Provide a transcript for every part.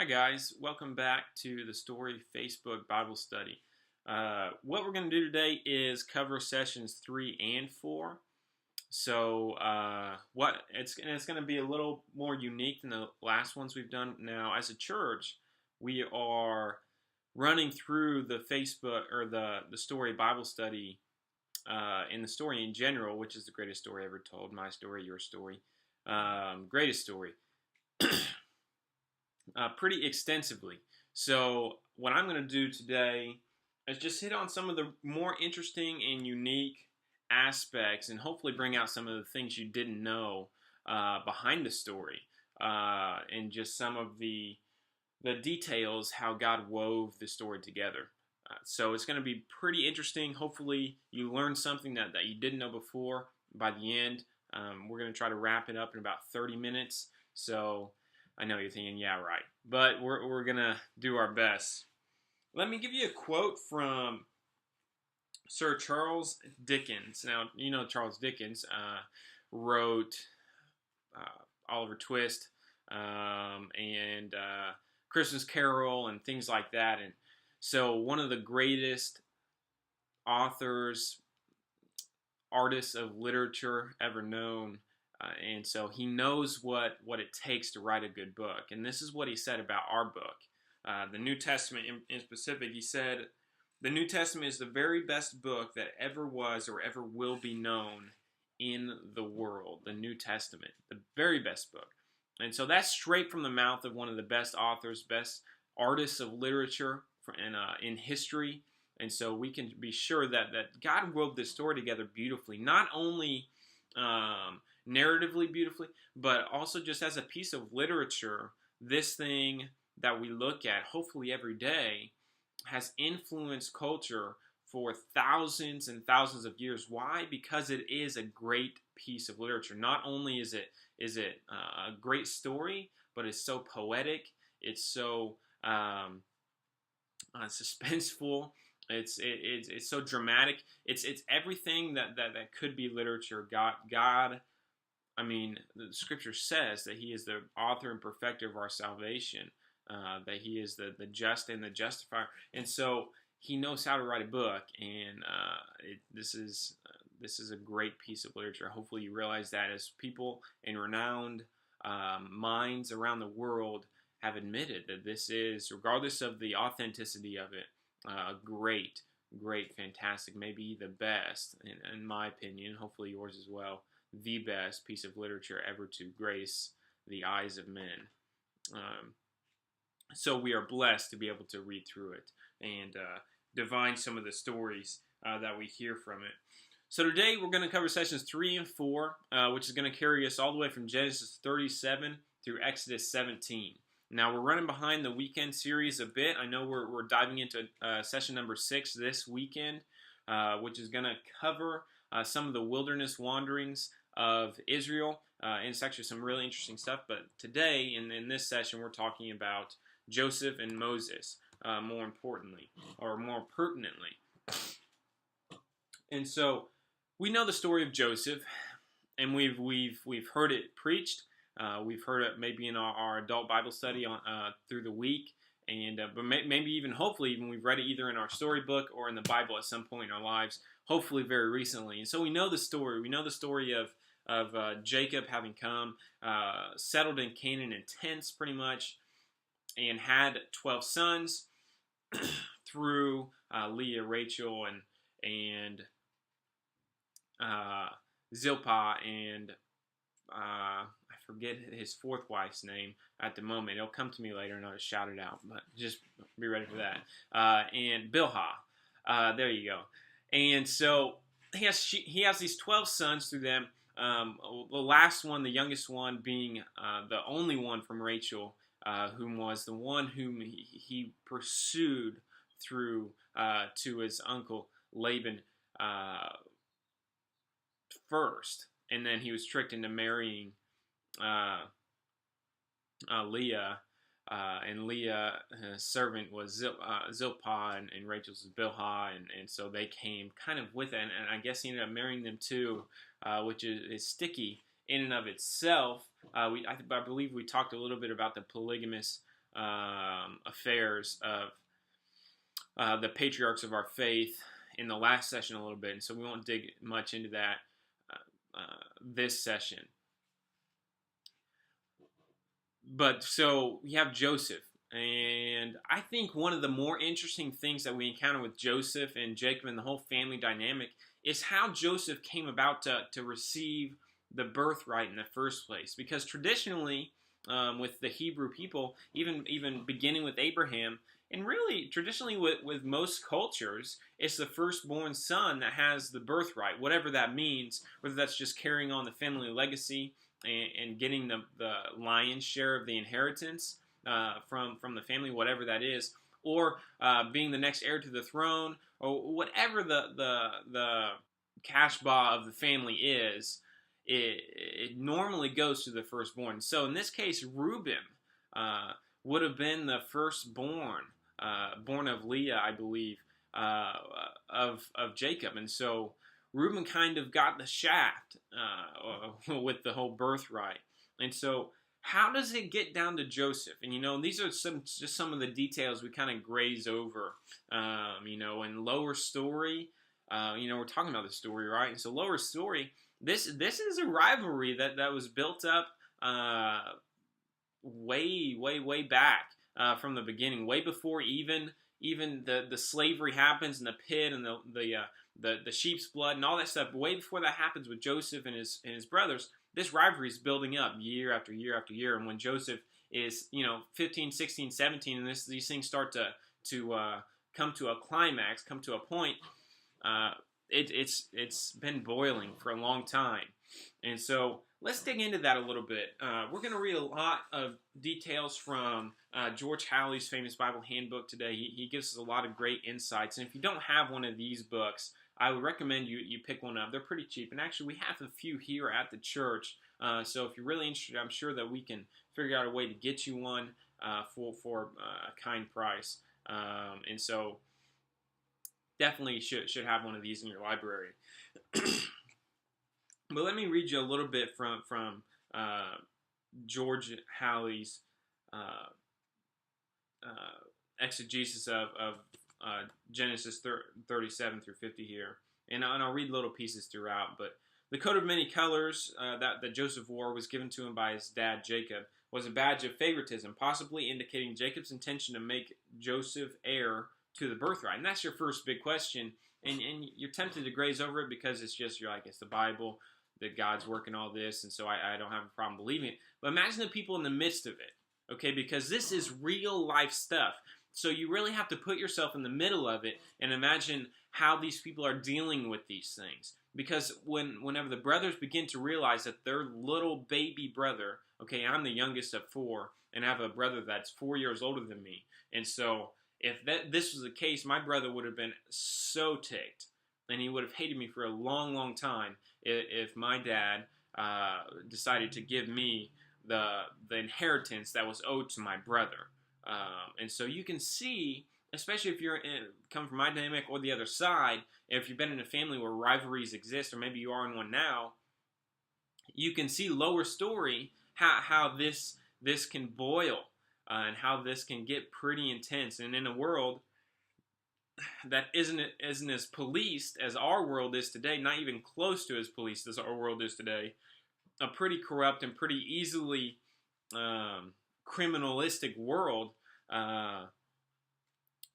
Hi guys, welcome back to the Story Facebook Bible Study. What we're going to do today is cover sessions 3 and 4. So it's going to be a little more unique than the last ones we've done. Now, as a church, we are running through the Facebook or the Story Bible Study in the story in general, which is the greatest story ever told. My story, your story, greatest story. Pretty extensively. So what I'm going to do today is just hit on some of the more interesting and unique aspects and hopefully bring out some of the things you didn't know behind the story and just some of the details how God wove the story together. So it's going to be pretty interesting. Hopefully you learned something that you didn't know before by the end. We're going to try to wrap it up in about 30 minutes. So I know you're thinking, yeah, right. But we're going to do our best. Let me give you a quote from Sir Charles Dickens. Now, you know Charles Dickens wrote Oliver Twist and Christmas Carol and things like that. And so one of the greatest authors, artists of literature ever known. And so he knows what it takes to write a good book. And this is what he said about our book. The New Testament in specific, he said, the New Testament is the very best book that ever was or ever will be known in the world. The New Testament, the very best book. And so that's straight from the mouth of one of the best authors, best artists of literature in history. And so we can be sure that God wove this story together beautifully, not only narratively beautifully, but also just as a piece of literature. This thing that we look at, hopefully every day, has influenced culture for thousands and thousands of years. Why? Because it is a great piece of literature. Not only is it a great story, but it's so poetic. It's so suspenseful. It's so dramatic. It's everything that could be literature. God. I mean, the Scripture says that He is the author and perfecter of our salvation. That He is the just and the justifier, and so He knows how to write a book. And this is a great piece of literature. Hopefully, you realize that as people in renowned minds around the world have admitted that this is, regardless of the authenticity of it, great, fantastic, maybe the best, in my opinion, hopefully yours as well, the best piece of literature ever to grace the eyes of men. So we are blessed to be able to read through it and divine some of the stories that we hear from it. So today we're going to cover sessions 3 and 4, which is going to carry us all the way from Genesis 37 through Exodus 17. Now, we're running behind the weekend series a bit. I know we're diving into session number 6 this weekend, which is going to cover some of the wilderness wanderings of Israel. And it's actually some really interesting stuff. But today, in this session, we're talking about Joseph and Moses, more importantly, or more pertinently. And so, we know the story of Joseph, and we've heard it preached. We've heard it maybe in our adult Bible study through the week, and but maybe even hopefully even we've read it either in our storybook or in the Bible at some point in our lives, hopefully very recently. And so we know the story. We know the story of Jacob having come, settled in Canaan in tents pretty much, and had 12 sons through Leah, Rachel, and Zilpah, and I forget his fourth wife's name at the moment. It'll come to me later and I'll just shout it out, but just be ready for that. And Bilhah. There you go. And so he has these 12 sons through them. The last one, the youngest one, being the only one from Rachel, whom was the one whom he pursued through to his uncle Laban first. And then he was tricked into marrying Leah, and Leah's servant was Zilpah, and Rachel's was Bilhah, and so they came kind of with it, and I guess he ended up marrying them too, which is sticky in and of itself. I believe we talked a little bit about the polygamous affairs of the patriarchs of our faith in the last session a little bit, and so we won't dig much into that this session. But so we have Joseph, and I think one of the more interesting things that we encounter with Joseph and Jacob and the whole family dynamic is how Joseph came about to receive the birthright in the first place. Because traditionally, with the Hebrew people, even beginning with Abraham, and really traditionally with most cultures, it's the firstborn son that has the birthright, whatever that means, whether that's just carrying on the family legacy and getting the lion's share of the inheritance from the family, whatever that is, or being the next heir to the throne, or whatever the kashbah of the family is. It normally goes to the firstborn. So in this case, Reuben would have been the firstborn, born of Leah, I believe, of Jacob. And so Reuben kind of got the shaft with the whole birthright. And so how does it get down to Joseph? And these are just some of the details we kind of graze over. In lower story, we're talking about the story, right? And so lower story, this is a rivalry that was built up way back from the beginning, way before even the slavery happens and the pit and the sheep's blood and all that stuff. Way before that happens with Joseph and his brothers, this rivalry is building up year after year after year. And when Joseph is 15, 16, 17, and these things start to come to a climax, come to a point, it's been boiling for a long time. And so let's dig into that a little bit. We're going to read a lot of details from George Halley's famous Bible handbook today. He gives us a lot of great insights. And if you don't have one of these books, I would recommend you pick one up. They're pretty cheap. And actually, we have a few here at the church. So if you're really interested, I'm sure that we can figure out a way to get you one for a kind price. And so definitely should have one of these in your library. But let me read you a little bit from George Halley's exegesis of Genesis 37 through 50 here. And I'll read little pieces throughout. But the coat of many colors that Joseph wore was given to him by his dad, Jacob, was a badge of favoritism, possibly indicating Jacob's intention to make Joseph heir to the birthright. And that's your first big question. And you're tempted to graze over it because you're like, it's the Bible, that God's working all this, and so I don't have a problem believing it. But imagine the people in the midst of it, okay? Because this is real life stuff. So you really have to put yourself in the middle of it and imagine how these people are dealing with these things. Because whenever the brothers begin to realize that their little baby brother, okay, I'm the youngest of 4, and I have a brother that's 4 years older than me. And so if this was the case, my brother would have been so ticked, and he would have hated me for a long, long time if my dad decided to give me the inheritance that was owed to my brother. And so you can see, especially if you're come from my dynamic or the other side, if you've been in a family where rivalries exist, or maybe you are in one now, you can see lower story how this can boil and how this can get pretty intense. And in a world that isn't as policed as our world is today, not even close to as policed as our world is today, a pretty corrupt and pretty easily criminalistic world where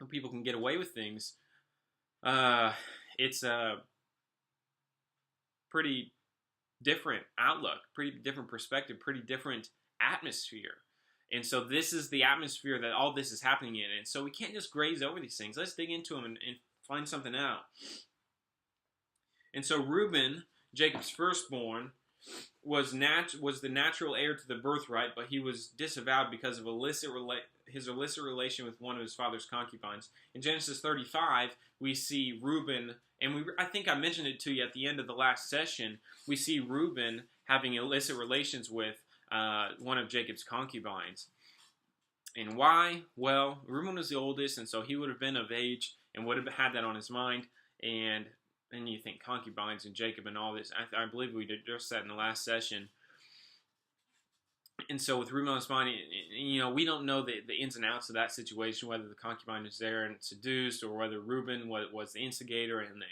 people can get away with things, it's a pretty different outlook, pretty different perspective, pretty different atmosphere. And so this is the atmosphere that all this is happening in. And so we can't just graze over these things. Let's dig into them and find something out. And so Reuben, Jacob's firstborn, was the natural heir to the birthright, but he was disavowed because of his illicit relation with one of his father's concubines. In Genesis 35, we see Reuben, and I think I mentioned it to you at the end of the last session, we see Reuben having illicit relations with one of Jacob's concubines. And why? Well, Reuben was the oldest, and so he would have been of age and would have had that on his mind. And you think concubines and Jacob and all this. I believe we addressed that in the last session. And so with Reuben Ospani, we don't know the ins and outs of that situation, whether the concubine was there and seduced, or whether Reuben was the instigator and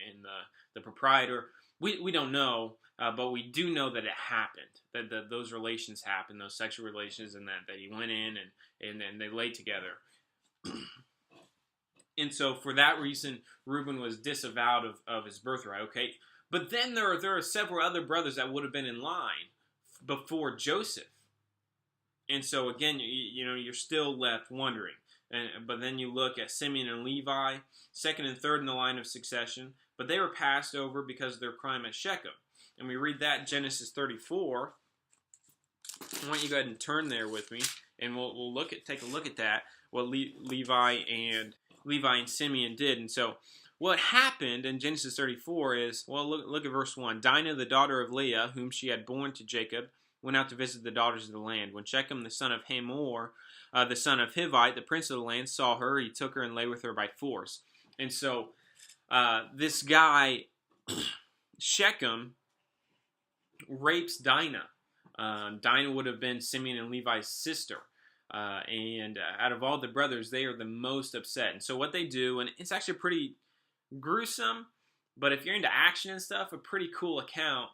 the proprietor. We don't know, but we do know that it happened, that those relations happened, those sexual relations, and that he went in and then they laid together. And so for that reason, Reuben was disavowed of his birthright, okay? But then there are several other brothers that would have been in line before Joseph. And so again, you're still left wondering. But then you look at Simeon and Levi, second and third in the line of succession, but they were passed over because of their crime at Shechem. And we read that in Genesis 34. I want you to go ahead and turn there with me, and we'll take a look at that, what Levi and Simeon did. And so what happened in Genesis 34 is, well, look at verse 1. Dinah, the daughter of Leah, whom she had borne to Jacob, went out to visit the daughters of the land. When Shechem, the son of Hamor, the son of Hivite, the prince of the land, saw her, he took her and lay with her by force. And so this guy, Shechem, rapes Dinah. Dinah would have been Simeon and Levi's sister. And out of all the brothers, they are the most upset. And so what they do, and it's actually pretty gruesome, but if you're into action and stuff, a pretty cool account.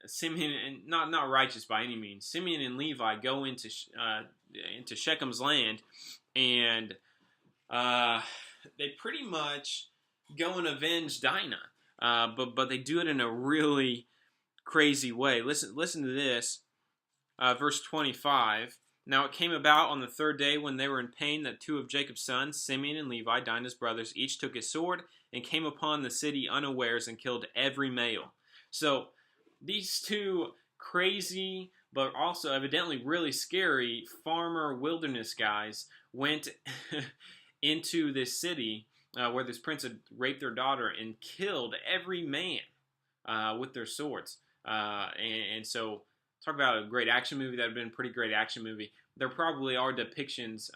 Simeon, and not righteous by any means, Simeon and Levi go into Shechem's land, and they pretty much go and avenge Dinah. But they do it in a really crazy way. Listen to this, verse 25. Now it came about on the third day, when they were in pain, that two of Jacob's sons, Simeon and Levi, Dinah's brothers, each took his sword and came upon the city unawares and killed every male. So these two crazy, but also evidently really scary farmer wilderness guys went into this city where this prince had raped their daughter and killed every man with their swords. And so talk about a great action movie. That would have been a pretty great action movie. There probably are depictions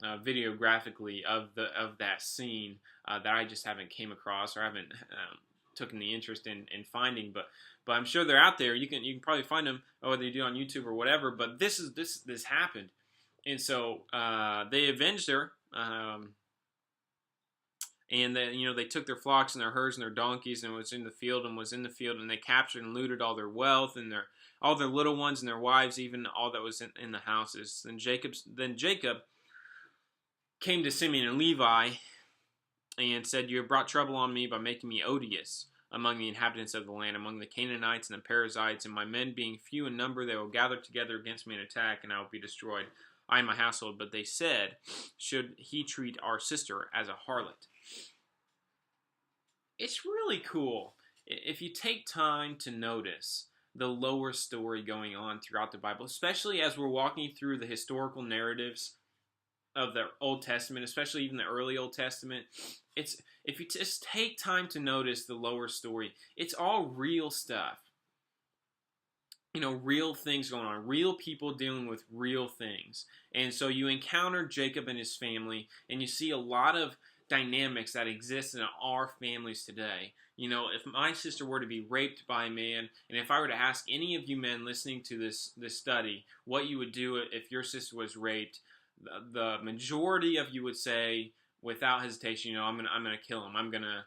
videographically of that scene that I just haven't came across, or haven't taken the interest in finding, but I'm sure they're out there. You can probably find them, whether you do on YouTube or whatever. But this happened, and so they avenged her, and then they took their flocks and their herds and their donkeys and was in the field, and they captured and looted all their wealth and all their little ones and their wives, even all that was in the houses. Then Jacob came to Simeon and Levi and said, "You have brought trouble on me by making me odious among the inhabitants of the land, among the Canaanites and the Perizzites, and my men being few in number, they will gather together against me and attack, and I will be destroyed, I and my household." But they said, "Should he treat our sister as a harlot?" It's really cool if you take time to notice the lower story going on throughout the Bible, especially as we're walking through the historical narratives of the Old Testament, especially even the early Old Testament. If you just take time to notice the lower story, it's all real stuff. Real things going on, real people dealing with real things. And so you encounter Jacob and his family, and you see a lot of dynamics that exist in our families today. If my sister were to be raped by a man, and if I were to ask any of you men listening to this study what you would do if your sister was raped, the majority of you would say, without hesitation, I'm gonna kill him. I'm gonna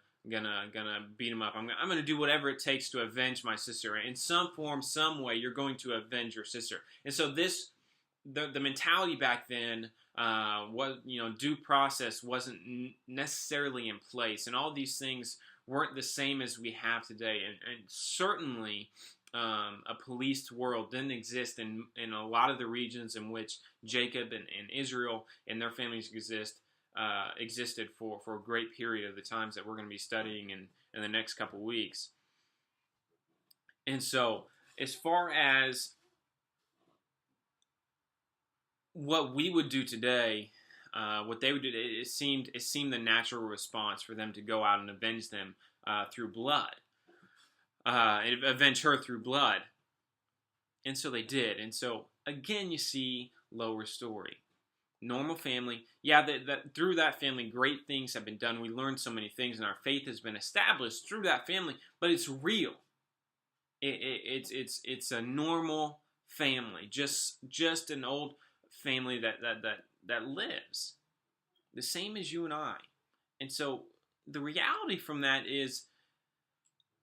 beat him up. I'm gonna do whatever it takes to avenge my sister. In some form, some way, you're going to avenge your sister. And so the mentality back then was, due process wasn't necessarily in place, and all these things weren't the same as we have today, and certainly a policed world didn't exist in a lot of the regions in which Jacob and Israel and their families existed for a great period of the times that we're going to be studying in the next couple weeks. And so, as far as what we would do today, what they would do, it seemed the natural response for them to go out and avenge them through blood. Avenge her through blood. And so they did. And so, again, you see lower story. Normal family. Yeah, that through that family, great things have been done. We learned so many things, and our faith has been established through that family. But it's real. It's a normal family, just an old family that lives, the same as you and I. And so the reality from that is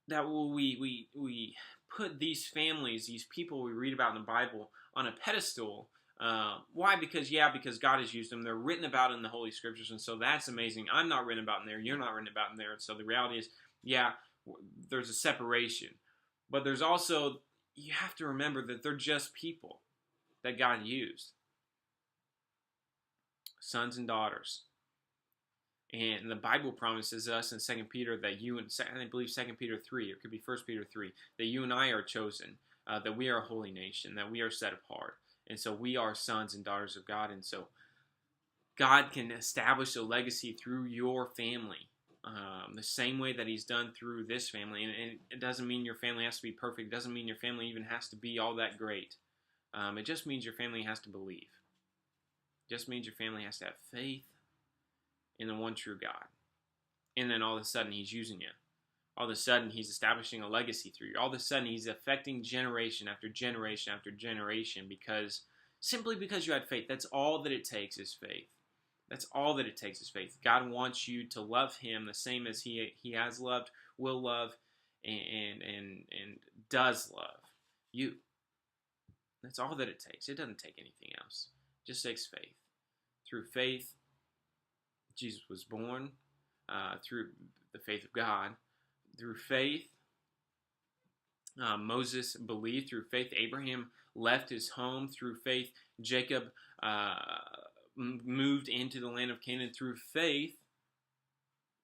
that we put these families, these people we read about in the Bible, on a pedestal. Why? Because God has used them. They're written about in the Holy Scriptures, and so that's amazing. I'm not written about in there. You're not written about in there. And so the reality is, there's a separation, but there's also, you have to remember that they're just people that God used, sons and daughters. And the Bible promises us in 2 Peter that I believe 2 Peter 3, or it could be 1 Peter 3, that you and I are chosen, that we are a holy nation, that we are set apart. And so we are sons and daughters of God. And so God can establish a legacy through your family, the same way that he's done through this family. And it doesn't mean your family has to be perfect. It doesn't mean your family even has to be all that great. It just means your family has to believe. It just means your family has to have faith in the one true God. And then all of a sudden he's using you. All of a sudden he's establishing a legacy through you. All of a sudden he's affecting generation after generation after generation, simply because you had faith. That's all that it takes is faith. That's all that it takes is faith. God wants you to love him the same as he has loved, will love, and does love you. That's all that it takes. It doesn't take anything else. It just takes faith. Through faith, Jesus was born, through the faith of God. Through faith, Moses believed. Through faith, Abraham left his home. Through faith, Jacob moved into the land of Canaan. Through faith,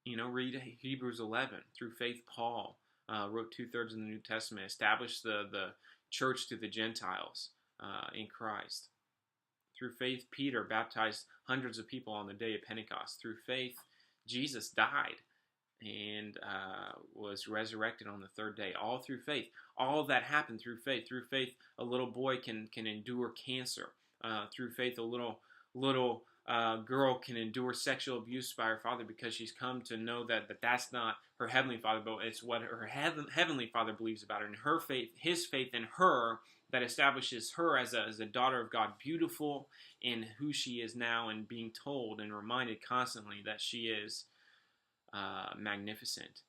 read Hebrews 11. Through faith, Paul wrote 2/3 of the New Testament, established the church to the Gentiles in Christ. Through faith, Peter baptized hundreds of people on the day of Pentecost. Through faith, Jesus died and was resurrected on the third day. All through faith. All of that happened through faith. Through faith, a little boy can endure cancer. Through faith, a little girl can endure sexual abuse by her father because she's come to know that that's not her heavenly father, but it's what her heavenly father believes about her. And her faith, his faith in her, that establishes her as a daughter of God, beautiful in who she is now, and being told and reminded constantly that she is magnificent.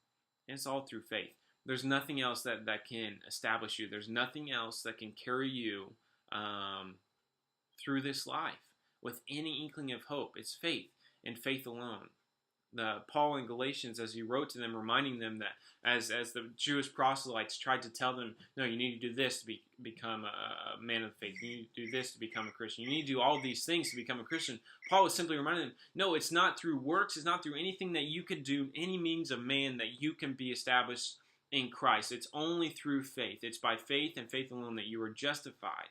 And it's all through faith. There's nothing else that can establish you. There's nothing else that can carry you through this life with any inkling of hope. It's faith, and faith alone. Paul in Galatians, as he wrote to them, reminding them that as the Jewish proselytes tried to tell them, no, you need to do this to become a man of faith. You need to do this to become a Christian. You need to do all these things to become a Christian. Paul was simply reminding them, no, it's not through works. It's not through anything that you could do, any means of man, that you can be established in Christ. It's only through faith. It's by faith and faith alone that you are justified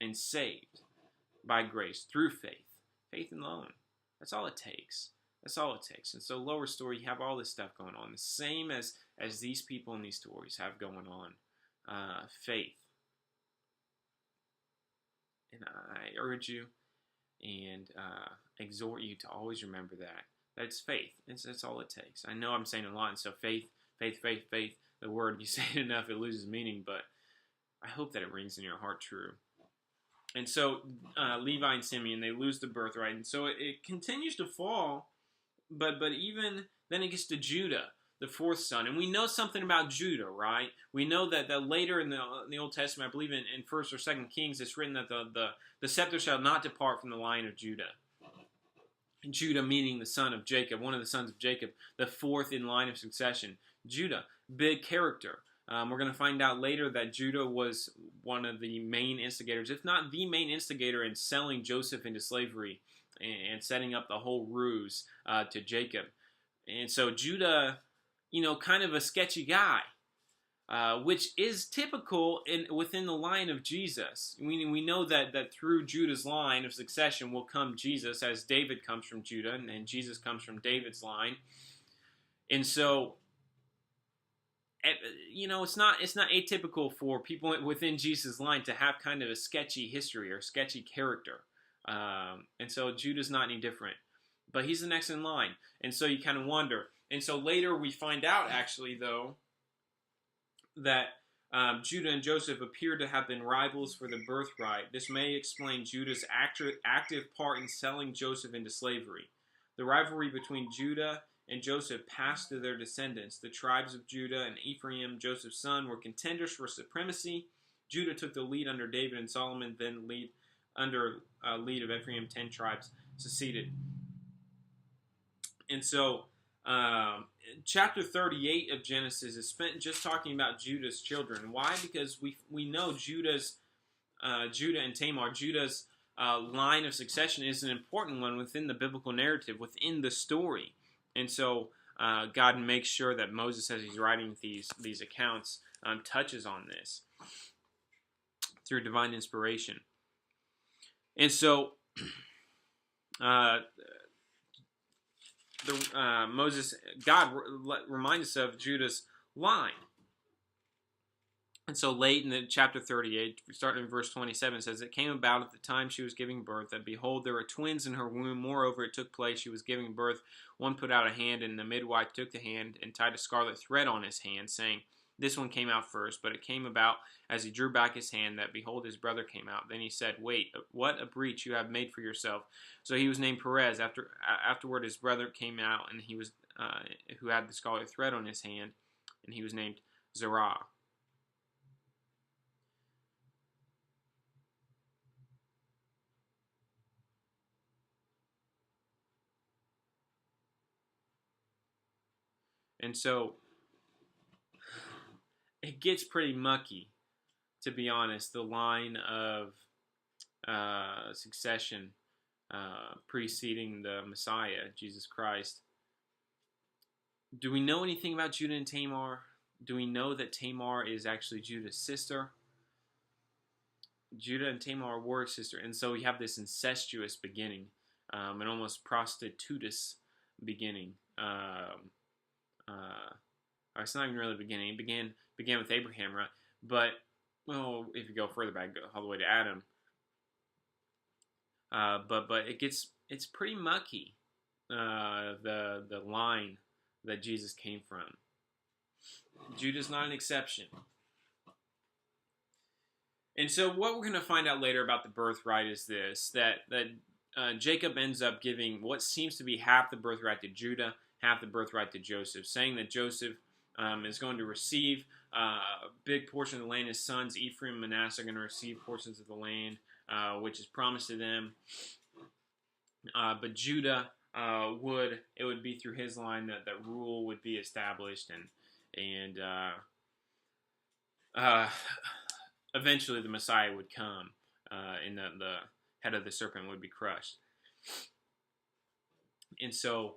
and saved by grace through faith. Faith alone. That's all it takes. That's all it takes. And so Lower Story, you have all this stuff going on, the same as these people in these stories have going on. Faith. And I urge you and exhort you to always remember that. That's faith. That's all it takes. I know I'm saying a lot, and so faith. The word, you say it enough, it loses meaning, but I hope that it rings in your heart true. And so Levi and Simeon, they lose the birthright, and so it continues to fall. But even then it gets to Judah, the fourth son. And we know something about Judah, right? We know that later in the Old Testament, I believe in 1st or 2nd Kings, it's written that the scepter shall not depart from the line of Judah. And Judah meaning the son of Jacob, one of the sons of Jacob, the fourth in line of succession. Judah, big character. We're going to find out later that Judah was one of the main instigators, if not the main instigator, in selling Joseph into slavery and setting up the whole ruse to Jacob. And so Judah, kind of a sketchy guy, which is typical within the line of Jesus. We know that through Judah's line of succession will come Jesus, as David comes from Judah, and Jesus comes from David's line. And so, it's not atypical for people within Jesus' line to have kind of a sketchy history or sketchy character. And so Judah's not any different, but he's the next in line. And so you kind of wonder. And so later we find out, actually, though, that Judah and Joseph appear to have been rivals for the birthright. This may explain Judah's active part in selling Joseph into slavery. The rivalry between Judah and Joseph passed to their descendants. The tribes of Judah and Ephraim, Joseph's son, were contenders for supremacy. Judah took the lead under David and Solomon, then under lead of Ephraim. 10 tribes seceded. And so, chapter 38 of Genesis is spent just talking about Judah's children. Why? Because we know Judah and Tamar, Judah's line of succession is an important one within the biblical narrative, within the story. And so God makes sure that Moses, as he's writing these accounts, touches on this through divine inspiration. And so God reminds us of Judah's line. And so late in the chapter 38, starting in verse 27, it says, "It came about at the time she was giving birth, that behold, there were twins in her womb. Moreover, it took place, she was giving birth. One put out a hand, and the midwife took the hand and tied a scarlet thread on his hand, saying, this one came out first. But it came about, as he drew back his hand, that behold, his brother came out. Then he said, wait, what a breach you have made for yourself. So he was named Perez. Afterward, his brother came out, and he was who had the scarlet thread on his hand, and he was named Zerah." And so it gets pretty mucky, to be honest, the line of succession preceding the Messiah, Jesus Christ. Do we know anything about Judah and Tamar? Do we know that Tamar is actually Judah's sister? Judah and Tamar were sister, and so we have this incestuous beginning, an almost prostitutous beginning. Or it's not even really beginning. It began with Abraham, right? But, well, if you go further back, go all the way to Adam. But it's pretty mucky, the line that Jesus came from. Judah's not an exception. And so what we're going to find out later about the birthright is this, that Jacob ends up giving what seems to be half the birthright to Judah, half the birthright to Joseph, saying that Joseph is going to receive a big portion of the land. His sons, Ephraim and Manasseh, are going to receive portions of the land, which is promised to them. But Judah it would be through his line that rule would be established, and eventually the Messiah would come, and the head of the serpent would be crushed. And so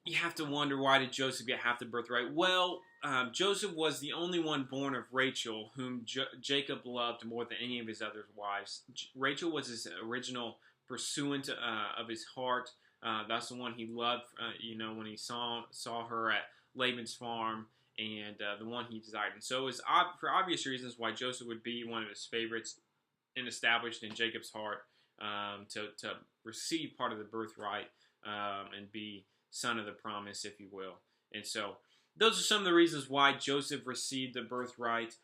you have to wonder, why did Joseph get half the birthright? Well, Joseph was the only one born of Rachel, whom Jacob loved more than any of his other wives. Rachel was his original pursuant of his heart. That's the one he loved, when he saw her at Laban's farm, and the one he desired. And so it was for obvious reasons why Joseph would be one of his favorites and established in Jacob's heart to receive part of the birthright and be son of the promise, if you will. And so those are some of the reasons why Joseph received the birthright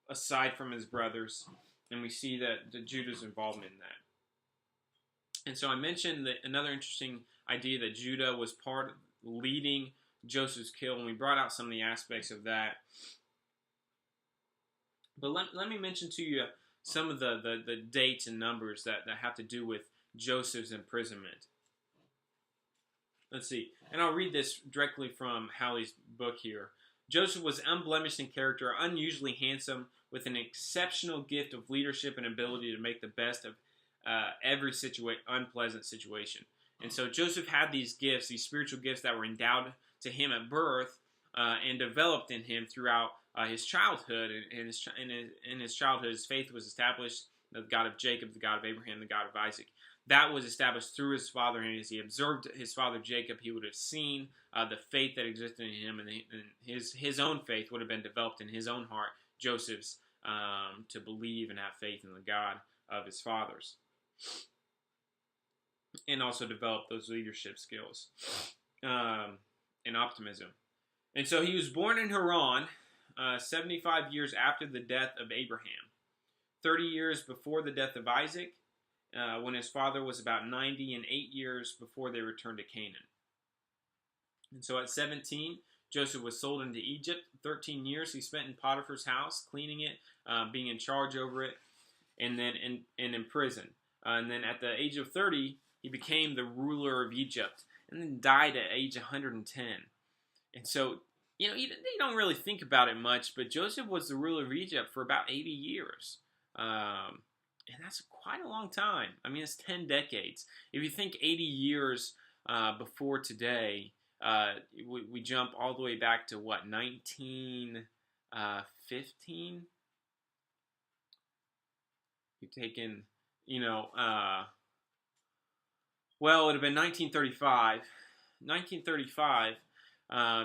aside from his brothers. And we see that Judah's involvement in that. And so I mentioned that another interesting idea, that Judah was part of leading Joseph's kill, and we brought out some of the aspects of that. But let me mention to you some of the dates and numbers that have to do with Joseph's imprisonment. Let's see. And I'll read this directly from Halley's book here. Joseph was unblemished in character, unusually handsome, with an exceptional gift of leadership and ability to make the best of every unpleasant situation. And so Joseph had these gifts, these spiritual gifts that were endowed to him at birth and developed in him throughout his childhood. In his childhood, his faith was established, the God of Jacob, the God of Abraham, the God of Isaac. That was established through his father, and as he observed his father Jacob, he would have seen the faith that existed in him, and his own faith would have been developed in his own heart, Joseph's, to believe and have faith in the God of his fathers, and also develop those leadership skills and optimism. And so he was born in Haran 75 years after the death of Abraham, 30 years before the death of Isaac, when his father was about 90, and 8 years before they returned to Canaan. And so at 17, Joseph was sold into Egypt. 13 years he spent in Potiphar's house, cleaning it, being in charge over it, and then in prison. And then at the age of 30, he became the ruler of Egypt, and then died at age 110. And so, you don't really think about it much, but Joseph was the ruler of Egypt for about 80 years. And that's quite a long time. I mean, it's 10 decades. If you think 80 years before today, we jump all the way back to what, 1915? You've taken, well, it would have been 1935. 1935,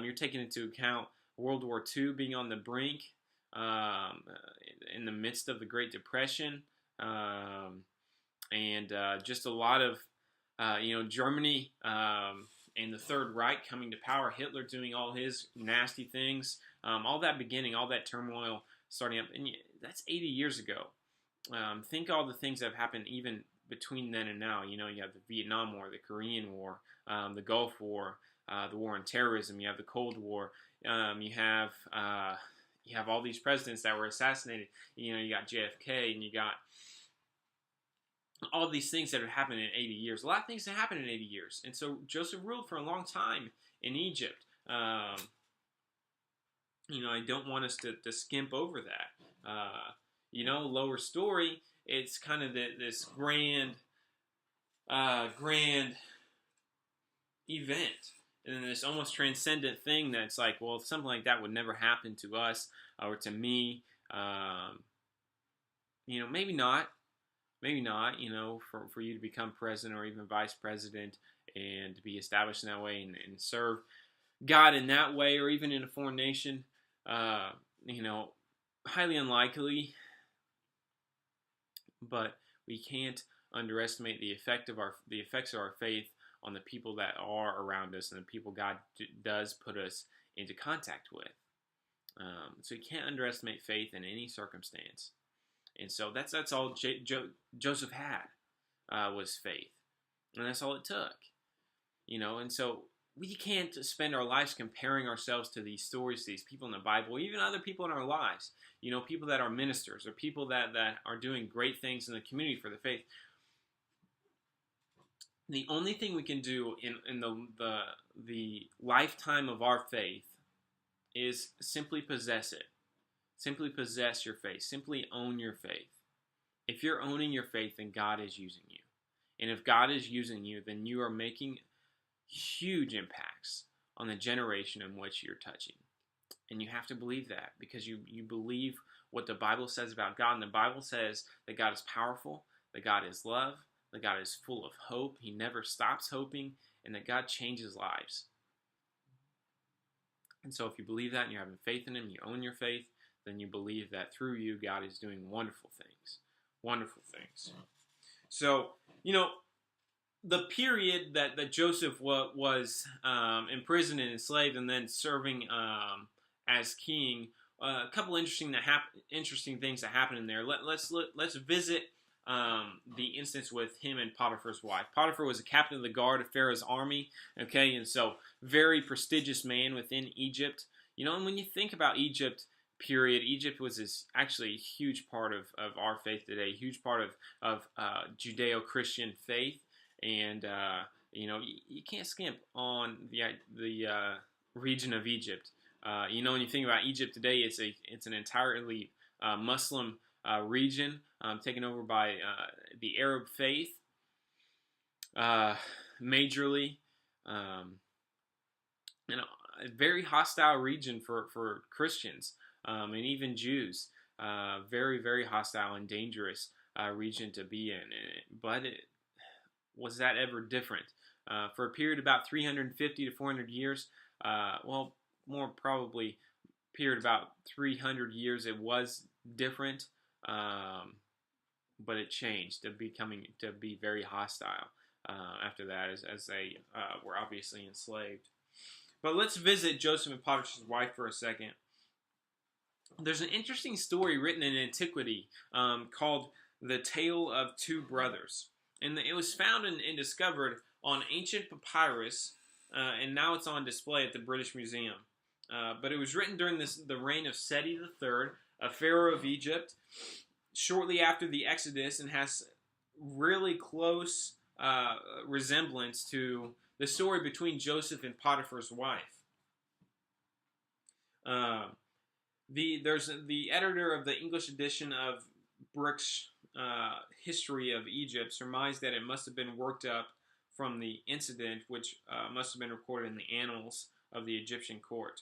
you're taking into account World War II being on the brink, in the midst of the Great Depression, and just a lot of, Germany and the Third Reich coming to power, Hitler doing all his nasty things, all that beginning, all that turmoil starting up, and that's 80 years ago. Think all the things that have happened even between then and now. You have the Vietnam War, the Korean War, the Gulf War, the war on terrorism. You have the Cold War. You have all these presidents that were assassinated. You got JFK, and you got all these things that have happened in 80 years. A lot of things that happened in 80 years. And so Joseph ruled for a long time in Egypt. I don't want us to skimp over that. Lower story, it's kind of this grand event. And then this almost transcendent thing that's like, well, something like that would never happen to us or to me. Maybe not. Maybe not, for you to become president or even vice president and to be established in that way and serve God in that way, or even in a foreign nation, highly unlikely. But we can't underestimate the effects of our faith on the people that are around us and the people God does put us into contact with. So you can't underestimate faith in any circumstance. And so that's all Joseph had, was faith. And that's all it took. And so we can't spend our lives comparing ourselves to these stories, to these people in the Bible, even other people in our lives. People that are ministers or people that are doing great things in the community for the faith. The only thing we can do in the lifetime of our faith is simply possess it. Simply possess your faith. Simply own your faith. If you're owning your faith, then God is using you. And if God is using you, then you are making huge impacts on the generation in which you're touching. And you have to believe that, because you believe what the Bible says about God. And the Bible says that God is powerful, that God is love, that God is full of hope. He never stops hoping, and that God changes lives. And so if you believe that and you're having faith in Him, you own your faith, then you believe that through you, God is doing wonderful things. Wonderful things. So, the period that Joseph was imprisoned and enslaved and then serving as king, a couple interesting things that happened in there. Let's visit the instance with him and Potiphar's wife. Potiphar was a captain of the guard of Pharaoh's army. Okay, and so very prestigious man within Egypt. And when you think about Egypt, Egypt was actually a huge part of our faith today, a huge part of Judeo-Christian faith. And you can't skimp on the region of Egypt. When you think about Egypt today, it's an entirely Muslim region, taken over by the Arab faith, majorly, and a very hostile region for Christians and even Jews. Very, very hostile and dangerous region to be in. But was that ever different? For a period about 350 to 400 years, more probably period about 300 years, it was different, but it changed to be very hostile after that, as they were obviously enslaved. But let's visit Joseph and Potiphar's wife for a second. There's an interesting story written in antiquity called The Tale of Two Brothers. And it was found and discovered on ancient papyrus, and now it's on display at the British Museum. But it was written during the reign of Seti III, a pharaoh of Egypt, shortly after the Exodus, and has really close resemblance to the story between Joseph and Potiphar's wife. There's the editor of the English edition of Brooks' History of Egypt surmised that it must have been worked up from the incident, which must have been recorded in the annals of the Egyptian court.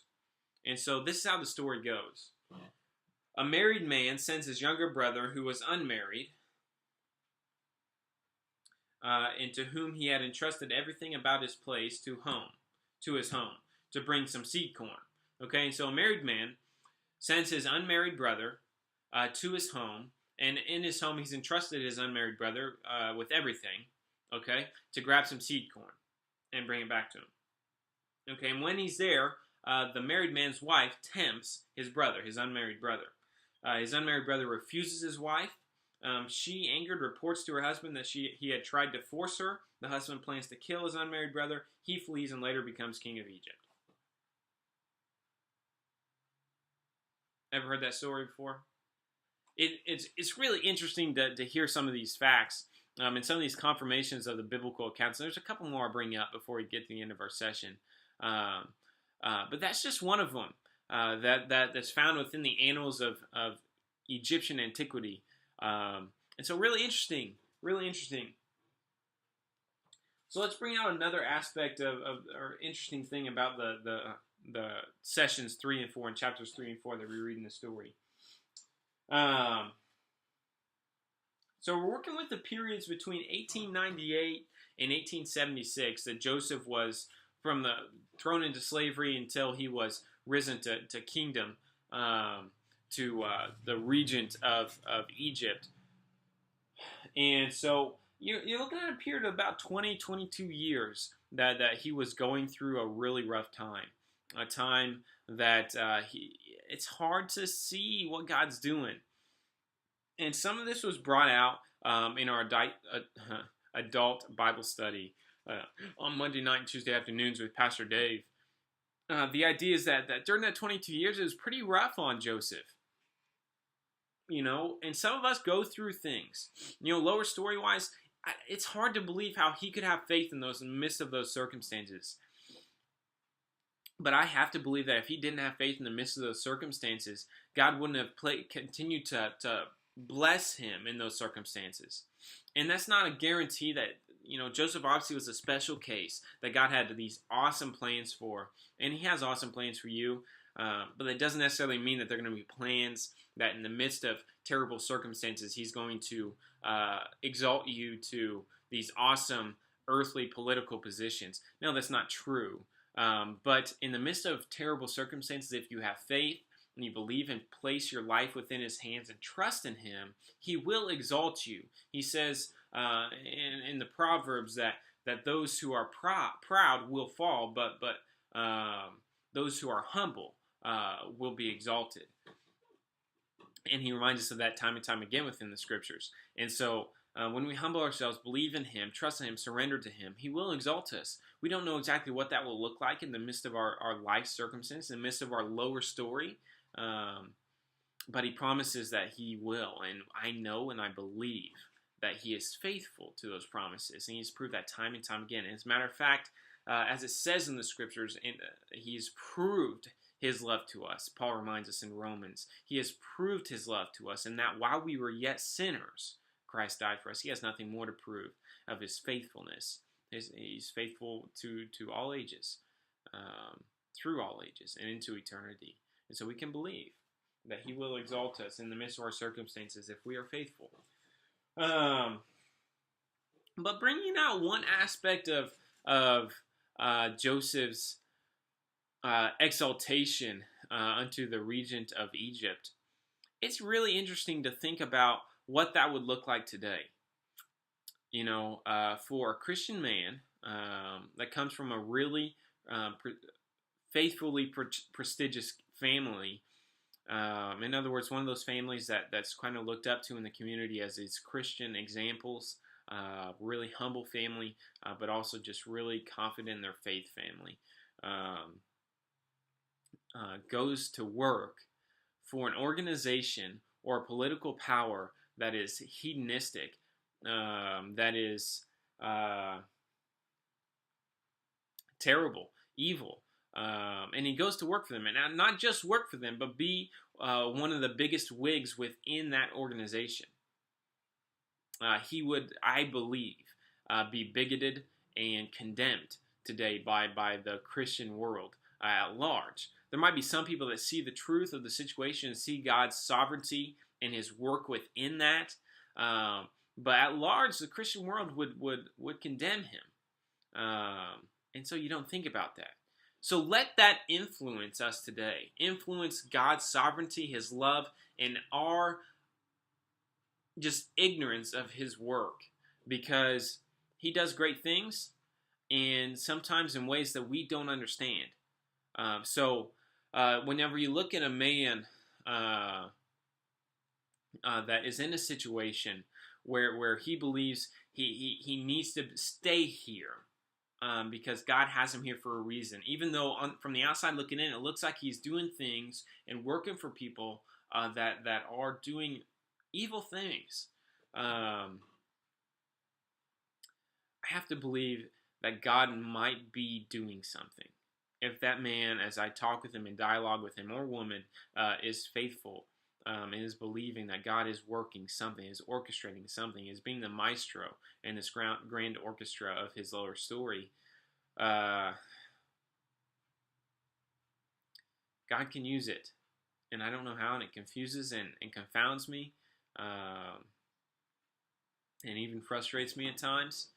And so this is how the story goes. A married man sends his younger brother, who was unmarried, and to whom he had entrusted everything about his place, to his home, to bring some seed corn. Okay, and so a married man sends his unmarried brother to his home, and in his home he's entrusted his unmarried brother with everything, okay, to grab some seed corn and bring it back to him. Okay, and when he's there, the married man's wife tempts his brother, his unmarried brother. His unmarried brother refuses his wife. She, angered, reports to her husband that he had tried to force her. The husband plans to kill his unmarried brother. He flees and later becomes king of Egypt. Ever heard that story before? It's really interesting to hear some of these facts and some of these confirmations of the biblical accounts. And there's a couple more I'll bring up before we get to the end of our session. But that's just one of them that's found within the annals of Egyptian antiquity. And so really interesting. So let's bring out another aspect or interesting thing about the sessions 3 and 4 and chapters 3 and 4 that we read in the story. So we're working with the periods between 1898 and 1876 that Joseph was thrown into slavery until he was risen to kingdom, to the regent of Egypt. And so you're looking at a period of about 22 years that he was going through a really rough time. A time that it's hard to see what God's doing. And some of this was brought out in our adult Bible study on Monday night and Tuesday afternoons with Pastor Dave. The idea is that during that 22 years, it was pretty rough on Joseph. And some of us go through things. Lower story-wise, it's hard to believe how he could have faith in the midst of those circumstances. But I have to believe that if he didn't have faith in the midst of those circumstances, God wouldn't have continued to bless him in those circumstances. And that's not a guarantee that, Joseph obviously was a special case that God had these awesome plans for. And he has awesome plans for you. But that doesn't necessarily mean that they're going to be plans that in the midst of terrible circumstances, he's going to exalt you to these awesome earthly political positions. No, that's not true. But in the midst of terrible circumstances, if you have faith and you believe and place your life within his hands and trust in him, he will exalt you. He says in the Proverbs that those who are proud will fall, but those who are humble will be exalted. And he reminds us of that time and time again within the scriptures. And so when we humble ourselves, believe in him, trust in him, surrender to him, he will exalt us. We don't know exactly what that will look like in the midst of our life circumstance, in the midst of our lower story. But he promises that he will. And I know and I believe that he is faithful to those promises. And he's proved that time and time again. And as a matter of fact, as it says in the scriptures, he's proved his love to us. Paul reminds us in Romans. He has proved his love to us, and that while we were yet sinners, Christ died for us. He has nothing more to prove of his faithfulness. He's faithful to all ages, through all ages, and into eternity. And so we can believe that he will exalt us in the midst of our circumstances if we are faithful. But bringing out one aspect of Joseph's exaltation unto the regent of Egypt, it's really interesting to think about what that would look like today. For a Christian man that comes from a really faithfully prestigious family. In other words, one of those families that's kind of looked up to in the community as these Christian examples. Really humble family, but also just really confident in their faith family. Goes to work for an organization or a political power that is hedonistic, that is terrible, evil. And he goes to work for them, and not just work for them, but be one of the biggest wigs within that organization. He would, I believe, be bigoted and condemned today by the Christian world at large. There might be some people that see the truth of the situation and see God's sovereignty and His work within that, but at large, the Christian world would condemn him, and so you don't think about that. So let that influence us today. Influence God's sovereignty, His love, and our just ignorance of His work, because He does great things, and sometimes in ways that we don't understand. So whenever you look at a man that is in a situation where he believes he needs to stay here, because God has him here for a reason, even though from the outside looking in, it looks like he's doing things and working for people that are doing evil things. I have to believe that God might be doing something. If that man, as I talk with him and dialogue with him, or woman, is faithful and is believing that God is working something, is orchestrating something, is being the maestro in this grand orchestra of His lower story, God can use it. And I don't know how, and it confuses and confounds me, and even frustrates me at times.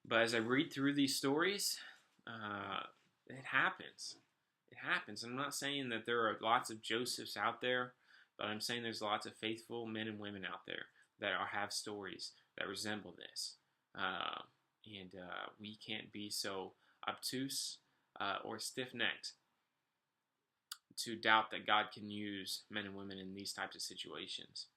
But as I read through these stories, it happens. It happens. I'm not saying that there are lots of Josephs out there, but I'm saying there's lots of faithful men and women out there that have stories that resemble this. And we can't be so obtuse or stiff-necked to doubt that God can use men and women in these types of situations.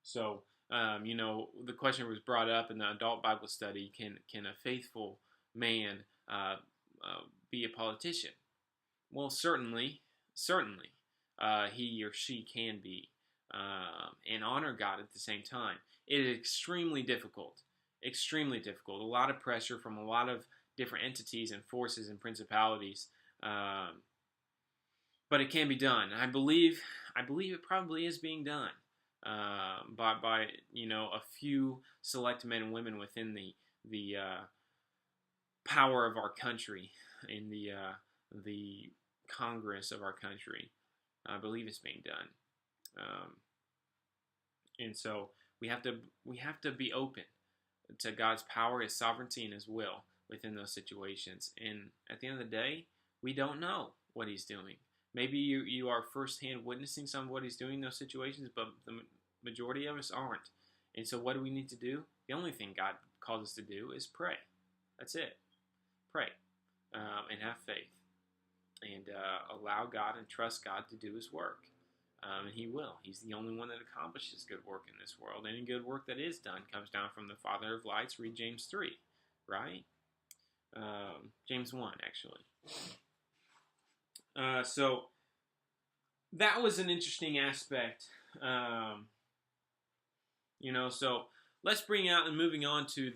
So, the question was brought up in the adult Bible study: Can a faithful man be a politician? Well, certainly, he or she can be, and honor God at the same time. It is extremely difficult. A lot of pressure from a lot of different entities and forces and principalities, but it can be done. I believe it probably is being done by a few select men and women within the power of our country, in the Congress of our country. I believe it's being done, and so we have to be open to God's power, His sovereignty, and His will within those situations. And at the end of the day, we don't know what He's doing. Maybe you are firsthand witnessing some of what He's doing in those situations, but the majority of us aren't. And so what do we need to do? The only thing God calls us to do is pray. That's it. Pray and have faith, and allow God and trust God to do His work. And He will. He's the only one that accomplishes good work in this world. Any good work that is done comes down from the Father of lights. Read James 3, right? James 1, actually. So that was an interesting aspect. So let's bring out and moving on to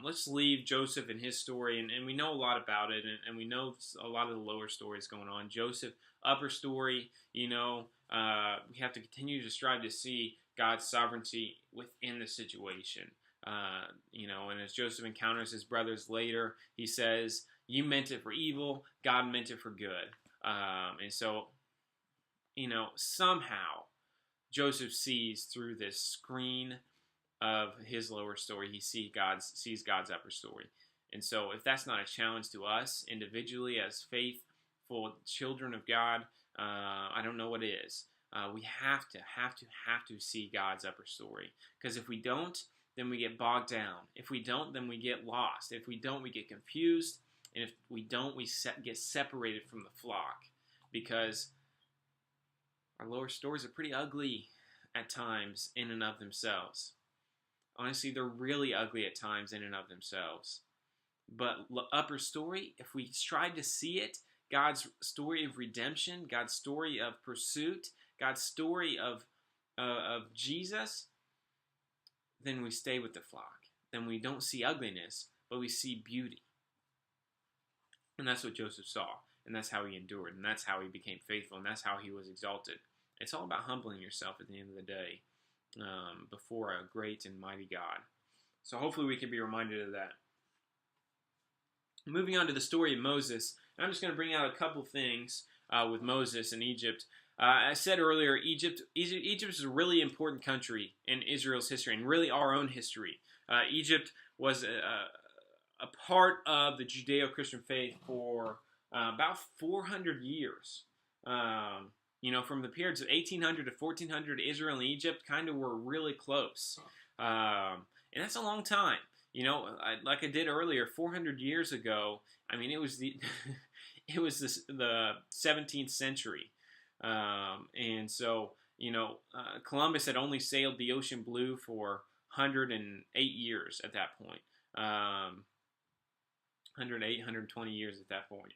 let's leave Joseph and his story, and we know a lot about it, and we know a lot of the lower stories going on. Joseph, upper story, we have to continue to strive to see God's sovereignty within the situation. And as Joseph encounters his brothers later, he says, "You meant it for evil, God meant it for good." And so, somehow Joseph sees through this screen of his lower story, he sees God's upper story. And so if that's not a challenge to us individually as faithful children of God, I don't know what is. We have to see God's upper story. Because if we don't, then we get bogged down. If we don't, then we get lost. If we don't, we get confused. And if we don't, we get separated from the flock, because our lower stories are pretty ugly at times in and of themselves. Honestly, they're really ugly at times in and of themselves. But upper story, if we strive to see it, God's story of redemption, God's story of pursuit, God's story of Jesus, then we stay with the flock. Then we don't see ugliness, but we see beauty. And that's what Joseph saw, and that's how he endured, and that's how he became faithful, and that's how he was exalted. It's all about humbling yourself at the end of the day before a great and mighty God. So hopefully we can be reminded of that. Moving on to the story of Moses, I'm just going to bring out a couple things with Moses and Egypt. I said earlier, Egypt is a really important country in Israel's history, and really our own history. Egypt was a part of the Judeo-Christian faith for about 400 years. From the periods of 1800 to 1400, Israel and Egypt kind of were really close. And that's a long time. Like I did earlier, 400 years ago, it was the 17th century. And so, Columbus had only sailed the ocean blue for 108 years at that point. 108, 120 years at that point,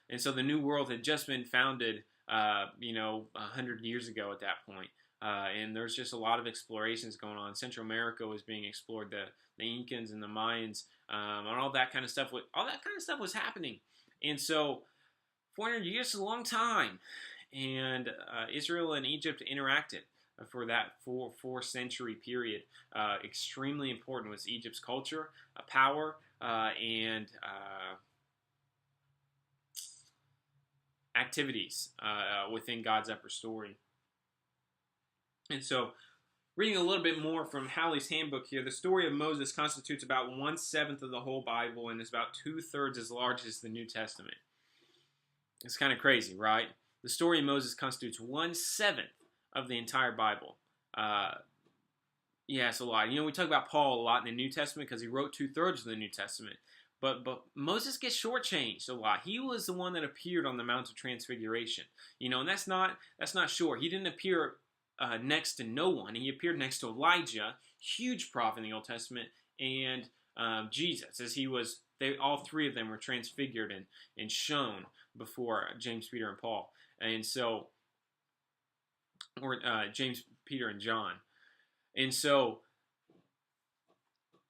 and so the New World had just been founded, 100 years ago at that point. And there's just a lot of explorations going on. Central America was being explored, the Incans and the Mayans, and all that kind of stuff. All that kind of stuff was happening. And so 400 years is a long time. And Israel and Egypt interacted for that four-century period. Extremely important was Egypt's culture, power, and activities within God's upper story. And so, reading a little bit more from Halley's Handbook here, the story of Moses constitutes about 1/7 of the whole Bible and is about 2/3 as large as the New Testament. It's kind of crazy, right? The story of Moses constitutes 1/7 of the entire Bible. It's a lot. We talk about Paul a lot in the New Testament because he wrote 2/3 of the New Testament. But Moses gets shortchanged a lot. He was the one that appeared on the Mount of Transfiguration. And that's not short. He didn't appear next to no one. He appeared next to Elijah, huge prophet in the Old Testament, and Jesus, as all three of them were transfigured and shown before James, Peter, and Paul. And so, or James, Peter, and John. And so,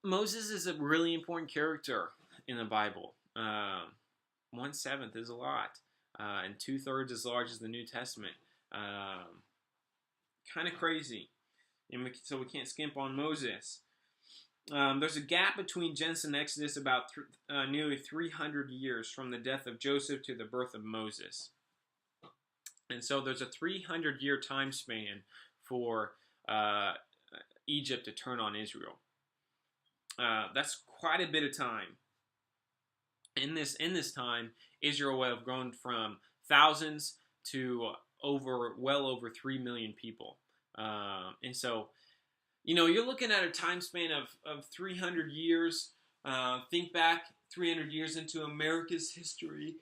Moses is a really important character in the Bible. 1/7 is a lot, and 2/3 as large as the New Testament. Kind of crazy, and so we can't skimp on Moses. There's a gap between Genesis and Exodus about nearly 300 years from the death of Joseph to the birth of Moses. And so there's a 300-year time span for Egypt to turn on Israel. That's quite a bit of time. In this time, Israel will have grown from thousands to well over 3 million people. And so, you're looking at a time span of 300 years. Think back 300 years into America's history.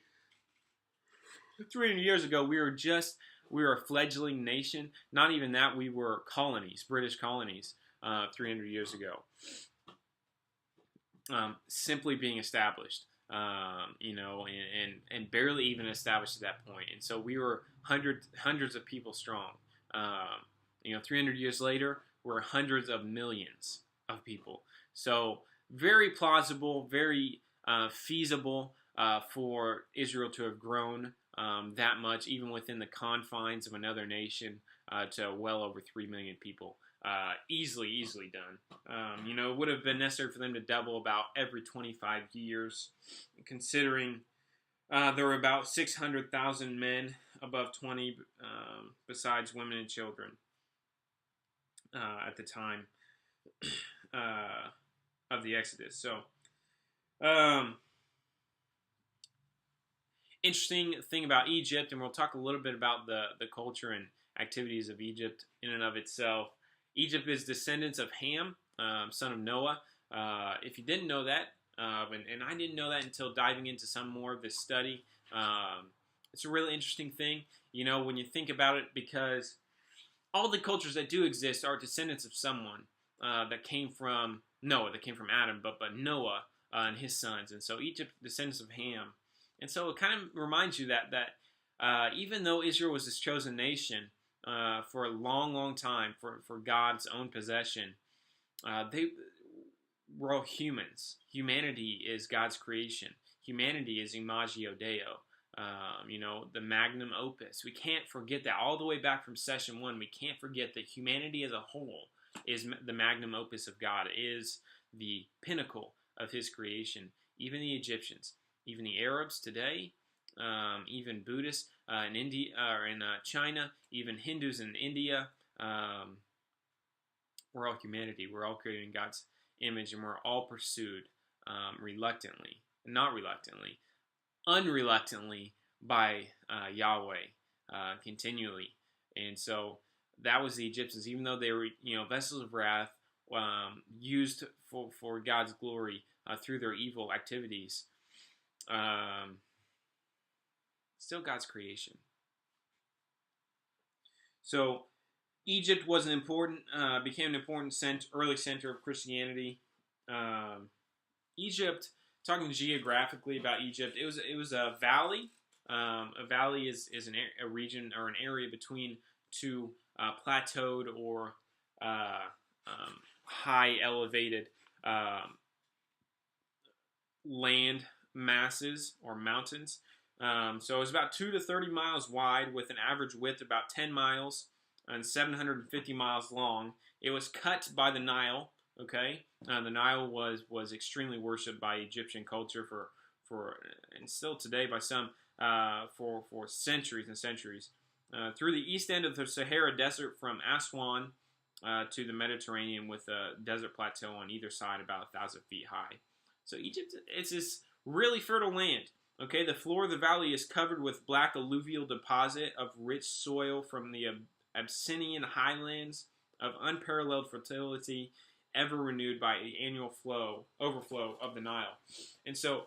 300 years ago, we were a fledgling nation. Not even that, we were colonies, British colonies, 300 years ago. Simply being established. And barely even established at that point. And so we were hundreds of people strong. 300 years later, we're hundreds of millions of people. So very plausible, very feasible for Israel to have grown that much, even within the confines of another nation, to well over 3 million people. Easily done. It would have been necessary for them to double about every 25 years, considering there were about 600,000 men above 20, besides women and children, at the time of the Exodus. So, interesting thing about Egypt, and we'll talk a little bit about the culture and activities of Egypt in and of itself. Egypt is descendants of Ham, son of Noah. If you didn't know that, and I didn't know that until diving into some more of this study, it's a really interesting thing, when you think about it, because all the cultures that do exist are descendants of someone that came from Noah, that came from Adam, but Noah and his sons, and so Egypt, descendants of Ham, and so it kind of reminds you that even though Israel was this chosen nation for a long, long time for God's own possession, they were all humans. Humanity is God's creation. Humanity is Imago Dei. The magnum opus. We can't forget that. All the way back from session 1, we can't forget that humanity as a whole is the magnum opus of God, is the pinnacle of his creation. Even the Egyptians, even the Arabs today, even Buddhists in India or in China, even Hindus in India, we're all humanity. We're all created in God's image, and we're all pursued reluctantly, not reluctantly, unreluctantly by Yahweh continually. And so that was the Egyptians, even though they were vessels of wrath, used for God's glory through their evil activities. Still God's creation. So Egypt was became an important early center of Christianity. Egypt, talking geographically about Egypt, it was a valley. A valley is a region or an area between two plateaued or high elevated land masses or mountains. So it was about 2 to 30 miles wide, with an average width about 10 miles and 750 miles long. It was cut by the Nile. Okay, the Nile was extremely worshipped by Egyptian culture for and still today by some for centuries and centuries. Through the east end of the Sahara Desert, from Aswan to the Mediterranean, with a desert plateau on either side about 1,000 feet high. So Egypt, it's this really fertile land. Okay, the floor of the valley is covered with black alluvial deposit of rich soil from the Abyssinian highlands of unparalleled fertility, ever renewed by the annual overflow of the Nile. And so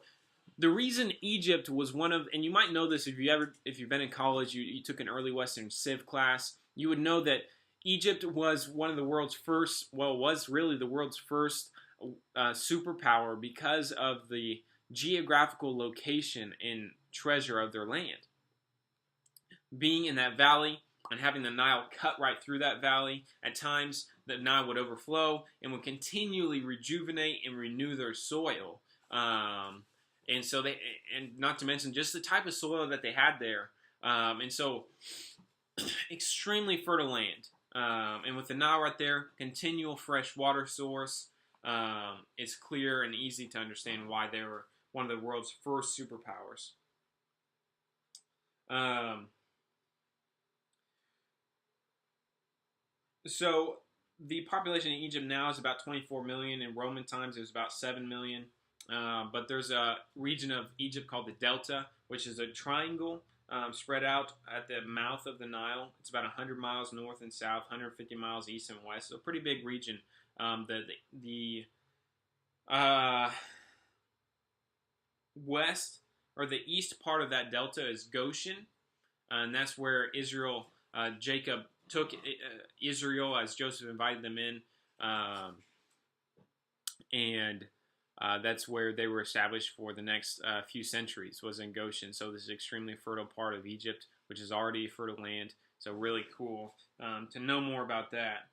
the reason Egypt was one of, and you might know this if you've been in college, you took an early Western Civ class, you would know that Egypt was one of the world's first, was really the world's first superpower because of the geographical location and treasure of their land. Being in that valley and having the Nile cut right through that valley, at times the Nile would overflow and would continually rejuvenate and renew their soil. And so and not to mention just the type of soil that they had there. And so extremely fertile land. And with the Nile right there, continual fresh water source, it's clear and easy to understand why they were one of the world's first superpowers. So the population in Egypt now is about 24 million. In Roman times, it was about 7 million. But there's a region of Egypt called the Delta, which is a triangle spread out at the mouth of the Nile. It's about 100 miles north and south, 150 miles east and west. So a pretty big region. The west or the east part of that delta is Goshen, and that's where Jacob took Israel as Joseph invited them in, and that's where they were established for the next few centuries, was in Goshen. So this is an extremely fertile part of Egypt, which is already a fertile land. So really cool to know more about that.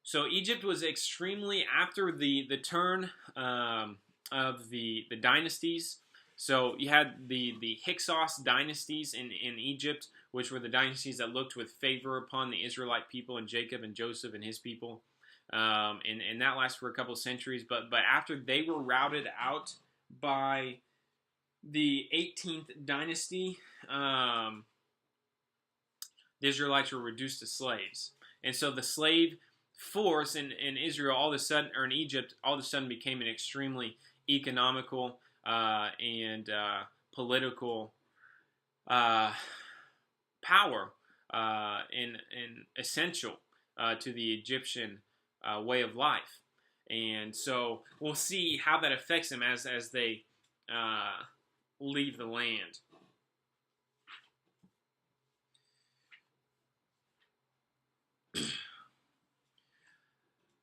So Egypt was extremely, after the turn of the dynasties. So you had the Hyksos dynasties in Egypt, which were the dynasties that looked with favor upon the Israelite people and Jacob and Joseph and his people. And that lasted for a couple of centuries. But after they were routed out by the 18th dynasty, the Israelites were reduced to slaves. And so the slave force in Israel all of a sudden, or in Egypt, all of a sudden became an extremely economical and political power and essential. to the Egyptian way of life. And so we'll see how that affects them as they leave the land.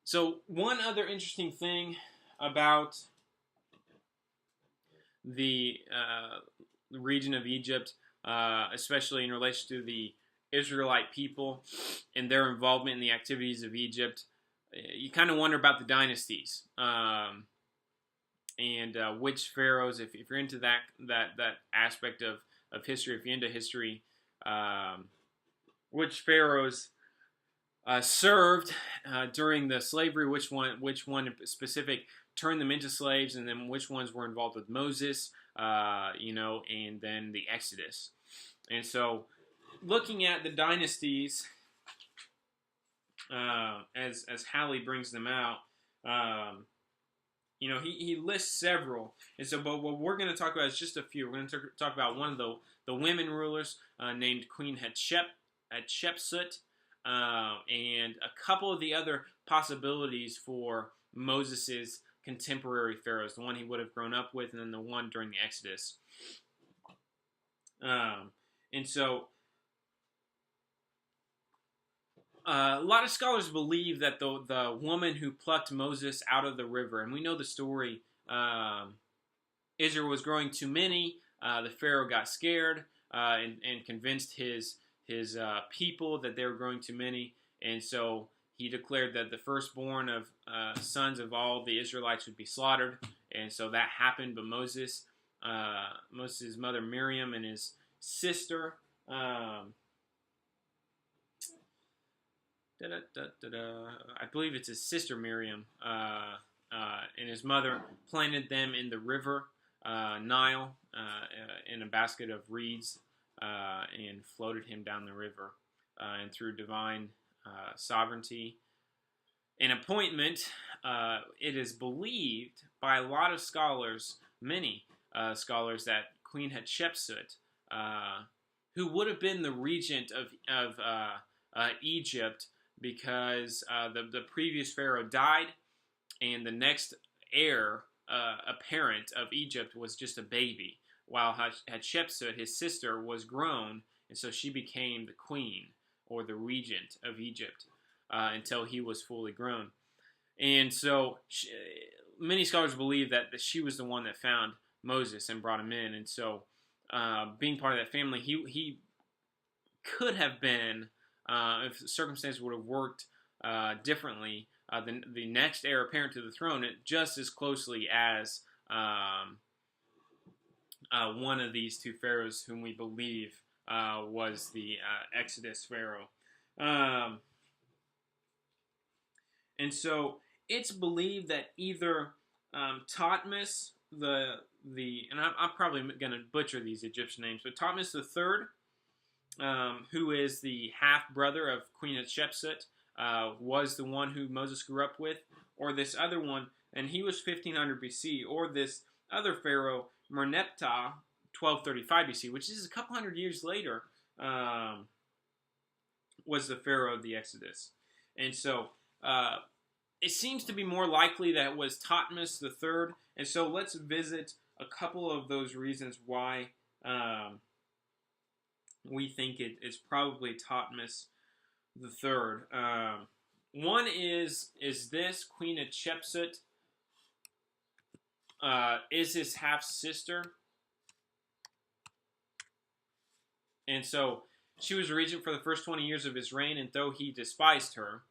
So one other interesting thing about the region of Egypt, especially in relation to the Israelite people and their involvement in the activities of Egypt, you kind of wonder about the dynasties and which pharaohs, if you're into that aspect of history, if you're into history, which pharaohs served during the slavery, which one in specific turned them into slaves, and then which ones were involved with Moses, and then the Exodus. And so, looking at the dynasties, as Halley brings them out, he lists several. And so, but what we're going to talk about is just a few. We're going to talk about one of the women rulers named Queen Hatshepsut, and a couple of the other possibilities for Moses's contemporary pharaohs, the one he would have grown up with, and then the one during the Exodus. And so, a lot of scholars believe that the woman who plucked Moses out of the river, and we know the story, Israel was growing too many. The Pharaoh got scared and convinced his people that they were growing too many, and so he declared that the firstborn of sons of all the Israelites would be slaughtered, and so that happened. But Moses' mother Miriam and his sister, I believe it's his sister Miriam, and his mother planted them in the river Nile in a basket of reeds and floated him down the river. And through divine sovereignty and appointment, it is believed by a lot of scholars, many scholars, that Queen Hatshepsut, who would have been the regent of Egypt, because the previous pharaoh died, and the next heir apparent of Egypt was just a baby, while Hatshepsut, his sister, was grown, and so she became the queen or the regent of Egypt until he was fully grown. And so many scholars believe that she was the one that found Moses and brought him in. And so being part of that family, he could have been, if the circumstances would have worked differently, the next heir apparent to the throne, just as closely as one of these two pharaohs whom we believe was the Exodus pharaoh. And so it's believed that either Thutmose, and I'm probably going to butcher these Egyptian names, but Thutmose III, who is the half-brother of Queen Hatshepsut, was the one who Moses grew up with, or this other one, and he was 1500 BC, or this other pharaoh, Merneptah, 1235 BC, which is a couple hundred years later, was the pharaoh of the Exodus. And so it seems to be more likely that it was Thutmose III. And so let's visit a couple of those reasons why we think it's probably Thutmose III. One is this: Queen Hatshepsut is his half-sister. And so she was regent for the first 20 years of his reign, and though he despised her,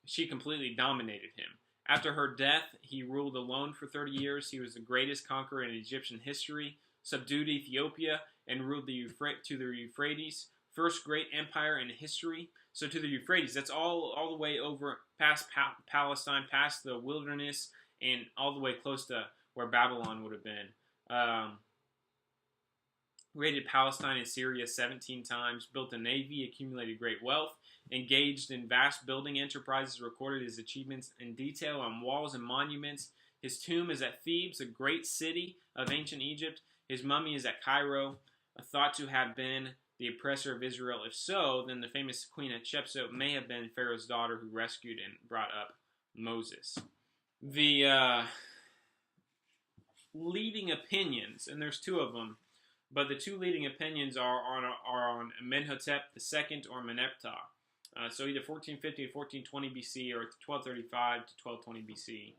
she completely dominated him. After her death, he ruled alone for 30 years. He was the greatest conqueror in Egyptian history, subdued Ethiopia, and ruled to the Euphrates, first great empire in history. So to the Euphrates, that's all the way over past Palestine, past the wilderness, and all the way close to where Babylon would have been. Raided Palestine and Syria 17 times, built a navy, accumulated great wealth, engaged in vast building enterprises, recorded his achievements in detail on walls and monuments. His tomb is at Thebes, a great city of ancient Egypt. His mummy is at Cairo, thought to have been the oppressor of Israel? If so, then the famous Queen Hatshepsut may have been Pharaoh's daughter who rescued and brought up Moses. The leading opinions, and there's two of them, but the two leading opinions are on Amenhotep II or Meneptah. So either 1450 to 1420 BC or 1235 to 1220 BC.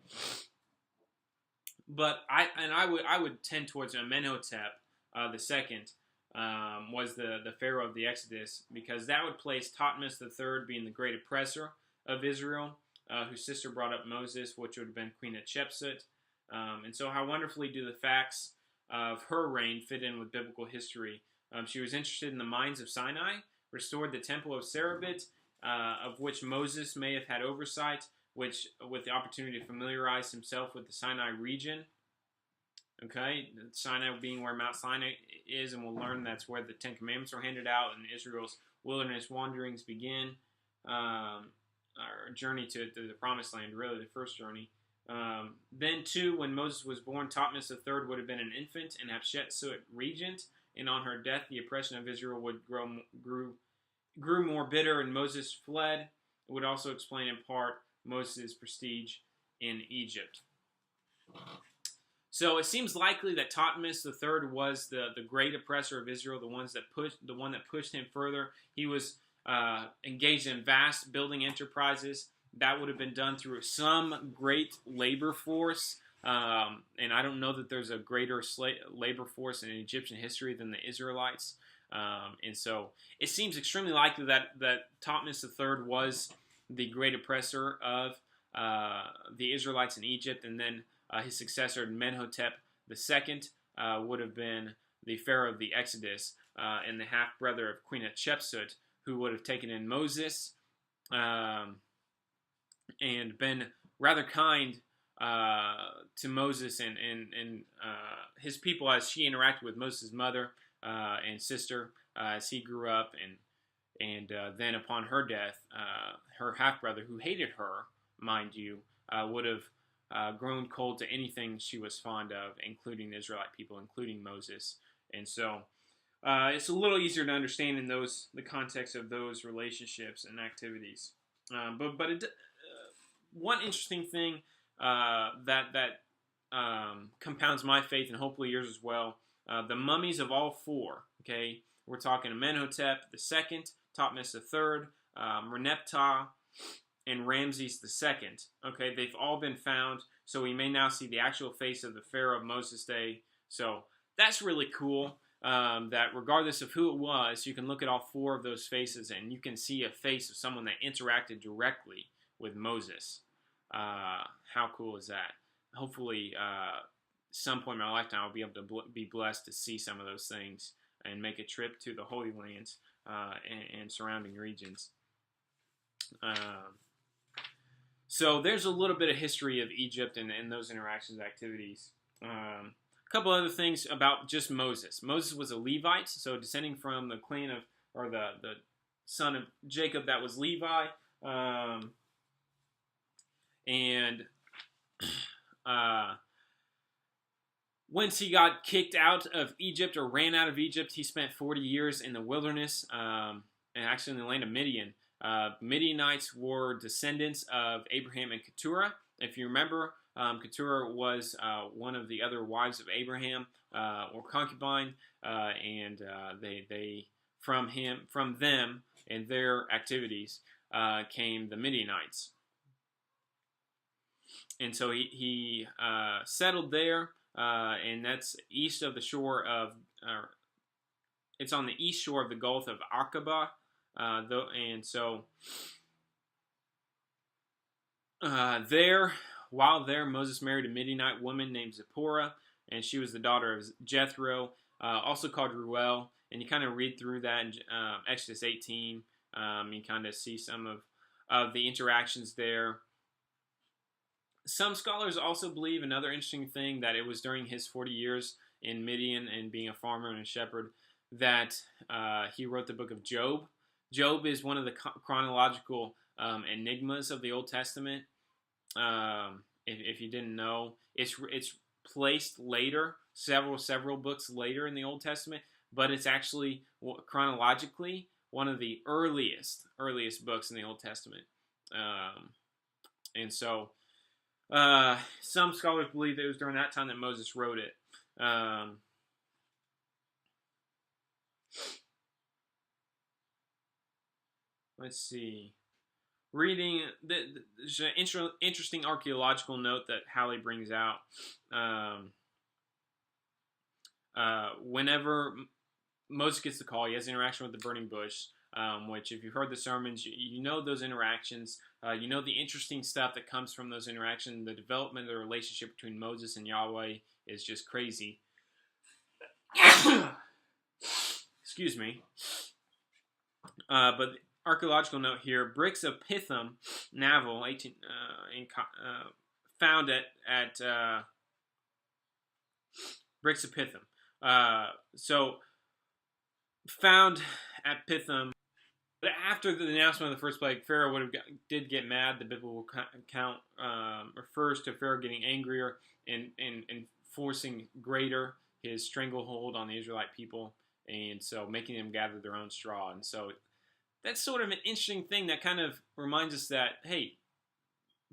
But I would tend towards Amenhotep II was the Pharaoh of the Exodus, because that would place Thutmose III being the great oppressor of Israel, whose sister brought up Moses, which would have been Queen Hatshepsut. And so how wonderfully do the facts of her reign fit in with biblical history. She was interested in the mines of Sinai, restored the temple of Serapis, of which Moses may have had oversight, which with the opportunity to familiarize himself with the Sinai region. Okay, Sinai being where Mount Sinai is, and we'll learn that's where the Ten Commandments are handed out and Israel's wilderness wanderings begin. Our journey to the Promised Land, really the first journey. Then, too, when Moses was born, Thutmose III would have been an infant and Hatshepsut regent, and on her death, the oppression of Israel would grew more bitter, and Moses fled. It would also explain in part Moses' prestige in Egypt. So it seems likely that Thutmose III was the great oppressor of Israel, the one that pushed him further. He was engaged in vast building enterprises. That would have been done through some great labor force, and I don't know that there's a greater labor force in Egyptian history than the Israelites. And so it seems extremely likely that Thutmose III was the great oppressor of the Israelites in Egypt, and then his successor, Amenhotep II, would have been the Pharaoh of the Exodus, and the half-brother of Queen Hatshepsut, who would have taken in Moses, and been rather kind to Moses and his people as she interacted with Moses' mother and sister as he grew up, and then upon her death, her half-brother, who hated her, mind you, would have grown cold to anything she was fond of, including the Israelite people, including Moses. And so it's a little easier to understand in the context of those relationships and activities. But one interesting thing that compounds my faith, and hopefully yours as well, the mummies of all four. Okay, we're talking Amenhotep II, Thutmose III, Meneptah, and Ramses II. Okay, they've all been found, so we may now see the actual face of the Pharaoh of Moses' day. So that's really cool. That regardless of who it was, you can look at all four of those faces, and you can see a face of someone that interacted directly with Moses. How cool is that? Hopefully, some point in my lifetime, I'll be able to be blessed to see some of those things and make a trip to the Holy Lands and surrounding regions. So there's a little bit of history of Egypt and those interactions, activities. A couple other things about just Moses. Moses was a Levite, so descending from the clan of, or the son of Jacob that was Levi. Once he got kicked out of Egypt or ran out of Egypt, he spent 40 years in the wilderness, and actually in the land of Midian. Midianites were descendants of Abraham and Keturah. If you remember, Keturah was one of the other wives of Abraham, or concubine, and they from them and their activities came the Midianites. And so he settled there, and that's east of the shore of, it's on the east shore of the Gulf of Aqaba, and so while there, Moses married a Midianite woman named Zipporah, and she was the daughter of Jethro, also called Ruel, and you kind of read through that in Exodus 18, you kind of see some of the interactions there. Some scholars also believe another interesting thing, that it was during his 40 years in Midian and being a farmer and a shepherd that he wrote the book of Job. Job is one of the chronological enigmas of the Old Testament. If you didn't know, it's placed later, several books later in the Old Testament, but it's actually chronologically one of the earliest books in the Old Testament. And so some scholars believe that it was during that time that Moses wrote it. Let's see. Reading, there's an interesting archaeological note that Halley brings out. Whenever Moses gets the call, he has an interaction with the burning bush, which if you've heard the sermons, you know those interactions. You know the interesting stuff that comes from those interactions. The development of the relationship between Moses and Yahweh is just crazy. Excuse me. But archaeological note here: bricks of Pithom, Naval, found at bricks of Pithom. So found at Pithom. But after the announcement of the first plague, Pharaoh did get mad. The biblical account refers to Pharaoh getting angrier and forcing greater his stranglehold on the Israelite people, and so making them gather their own straw. And so that's sort of an interesting thing that kind of reminds us that, hey,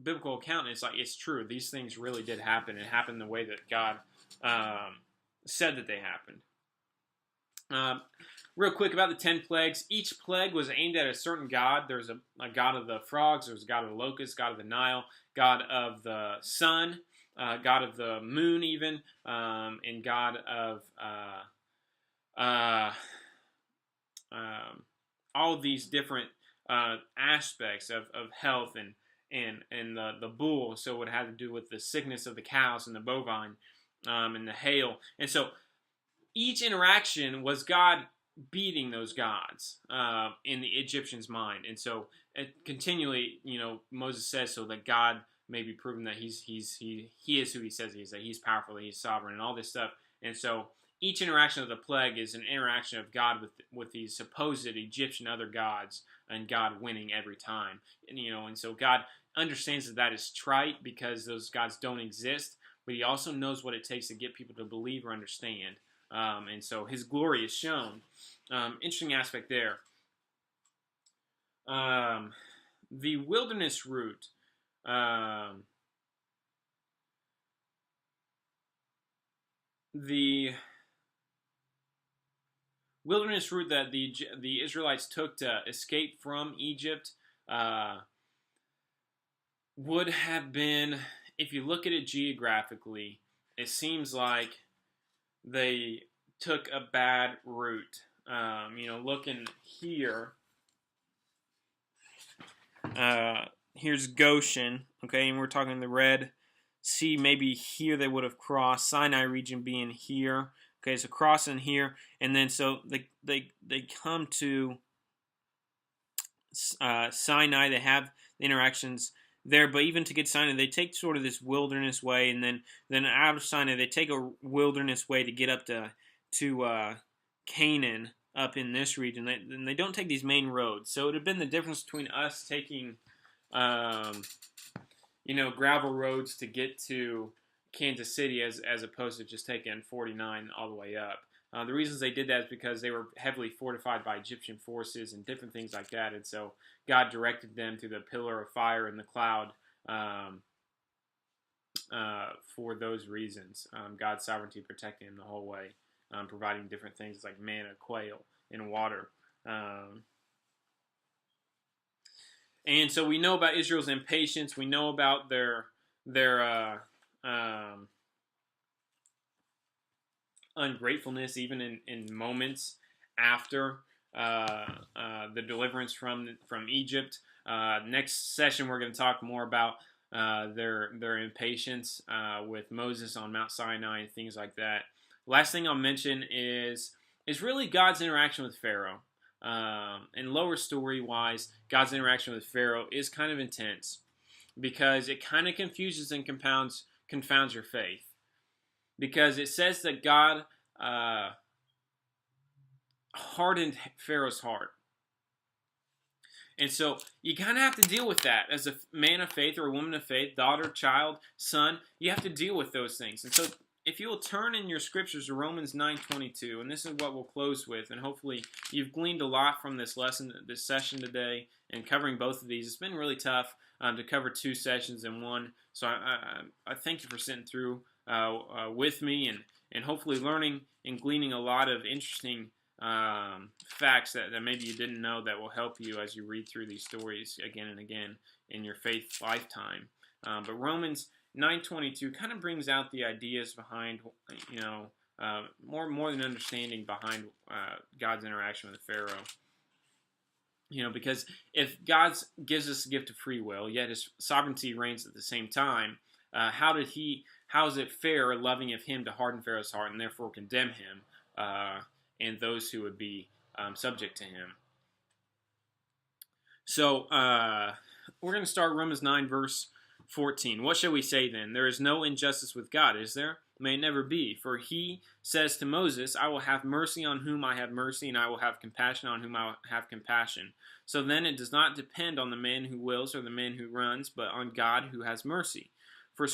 biblical account is like, it's true. These things really did happen. It happened the way that God said that they happened. Real quick about the 10 plagues. Each plague was aimed at a certain god. There's a god of the frogs. There's a god of the locusts, god of the Nile, god of the sun, god of the moon even, and god of all of these different aspects of health and the bull. So it would have to do with the sickness of the cows and the bovine and the hail. And so each interaction was God beating those gods in the Egyptians' mind. And so continually, Moses says so that God may be proven that he is who he says he is, that he's powerful, that he's sovereign, and all this stuff. And so each interaction of the plague is an interaction of God with these supposed Egyptian other gods, and God winning every time. And so God understands that is trite because those gods don't exist, but he also knows what it takes to get people to believe or understand. And so his glory is shown. Interesting aspect there. The wilderness route. The wilderness route that the Israelites took to escape from Egypt would have been, if you look at it geographically, it seems like they took a bad route. Looking here, here's Goshen, okay, and we're talking the Red Sea. Maybe here they would have crossed, Sinai region being here. Okay, so crossing here, and then so they come to Sinai. They have the interactions there, but even to get Sinai, they take sort of this wilderness way, and then out of Sinai, they take a wilderness way to get up to Canaan up in this region. And they don't take these main roads. So it would have been the difference between us taking, gravel roads to get to Kansas City as opposed to just taking 49 all the way up. The reasons they did that is because they were heavily fortified by Egyptian forces and different things like that. And so God directed them through the pillar of fire and the cloud for those reasons. God's sovereignty protecting them the whole way, providing different things like manna, quail, and water. And so we know about Israel's impatience. We know about their ungratefulness, even in moments after the deliverance from Egypt. Next session, we're going to talk more about their impatience with Moses on Mount Sinai and things like that. Last thing I'll mention is really God's interaction with Pharaoh. And lower story-wise, God's interaction with Pharaoh is kind of intense because it kind of confuses and confounds your faith. Because it says that God hardened Pharaoh's heart. And so you kind of have to deal with that as a man of faith or a woman of faith, daughter, child, son. You have to deal with those things. And so if you will turn in your scriptures to Romans 9:22, and this is what we'll close with, and hopefully you've gleaned a lot from this lesson, this session today, and covering both of these. It's been really tough to cover 2 sessions in one, so I thank you for sitting through with me and hopefully learning and gleaning a lot of interesting facts that maybe you didn't know that will help you as you read through these stories again and again in your faith lifetime. But Romans 9:22 kind of brings out the ideas behind, more than understanding behind God's interaction with Pharaoh. Because if God gives us the gift of free will, yet His sovereignty reigns at the same time, how is it fair, loving of Him, to harden Pharaoh's heart and therefore condemn him and those who would be subject to him? So we're going to start Romans 9, verse 14. What shall we say then? There is no injustice with God, is there? May it never be. For He says to Moses, I will have mercy on whom I have mercy, and I will have compassion on whom I will have compassion. So then it does not depend on the man who wills or the man who runs, but on God who has mercy. For the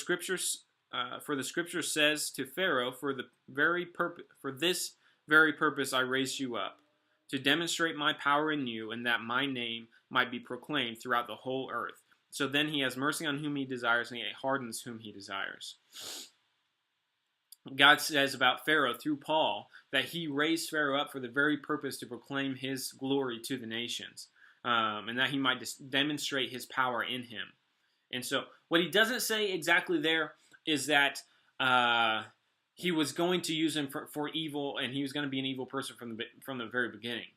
Scripture says to Pharaoh, for this very purpose I raised you up, to demonstrate my power in you, and that my name might be proclaimed throughout the whole earth. So then He has mercy on whom He desires, and He hardens whom He desires. God says about Pharaoh through Paul that He raised Pharaoh up for the very purpose to proclaim His glory to the nations, and that He might demonstrate His power in him. And so what He doesn't say exactly there is that He was going to use him for evil, and he was going to be an evil person from the very beginning.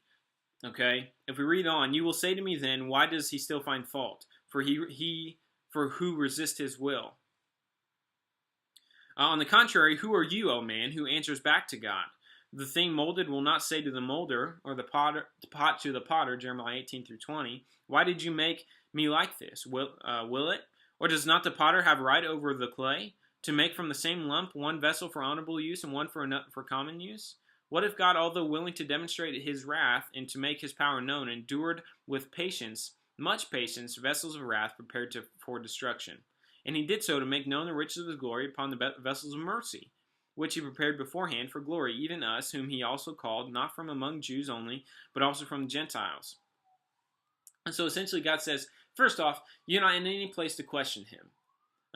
Okay? If we read on, you will say to me then, why does he still find fault? For who resist his will? On the contrary, who are you, O man, who answers back to God? The thing molded will not say to the molder, or the pot to the potter, Jeremiah 18-20, why did you make me like this? Will it? Or does not the potter have right over the clay, to make from the same lump one vessel for honorable use and one for common use? What if God, although willing to demonstrate His wrath and to make His power known, endured with patience, much patience, vessels of wrath prepared for destruction? And He did so to make known the riches of His glory upon the vessels of mercy, which He prepared beforehand for glory, even us, whom He also called, not from among Jews only, but also from the Gentiles. And so essentially God says, first off, you're not in any place to question Him.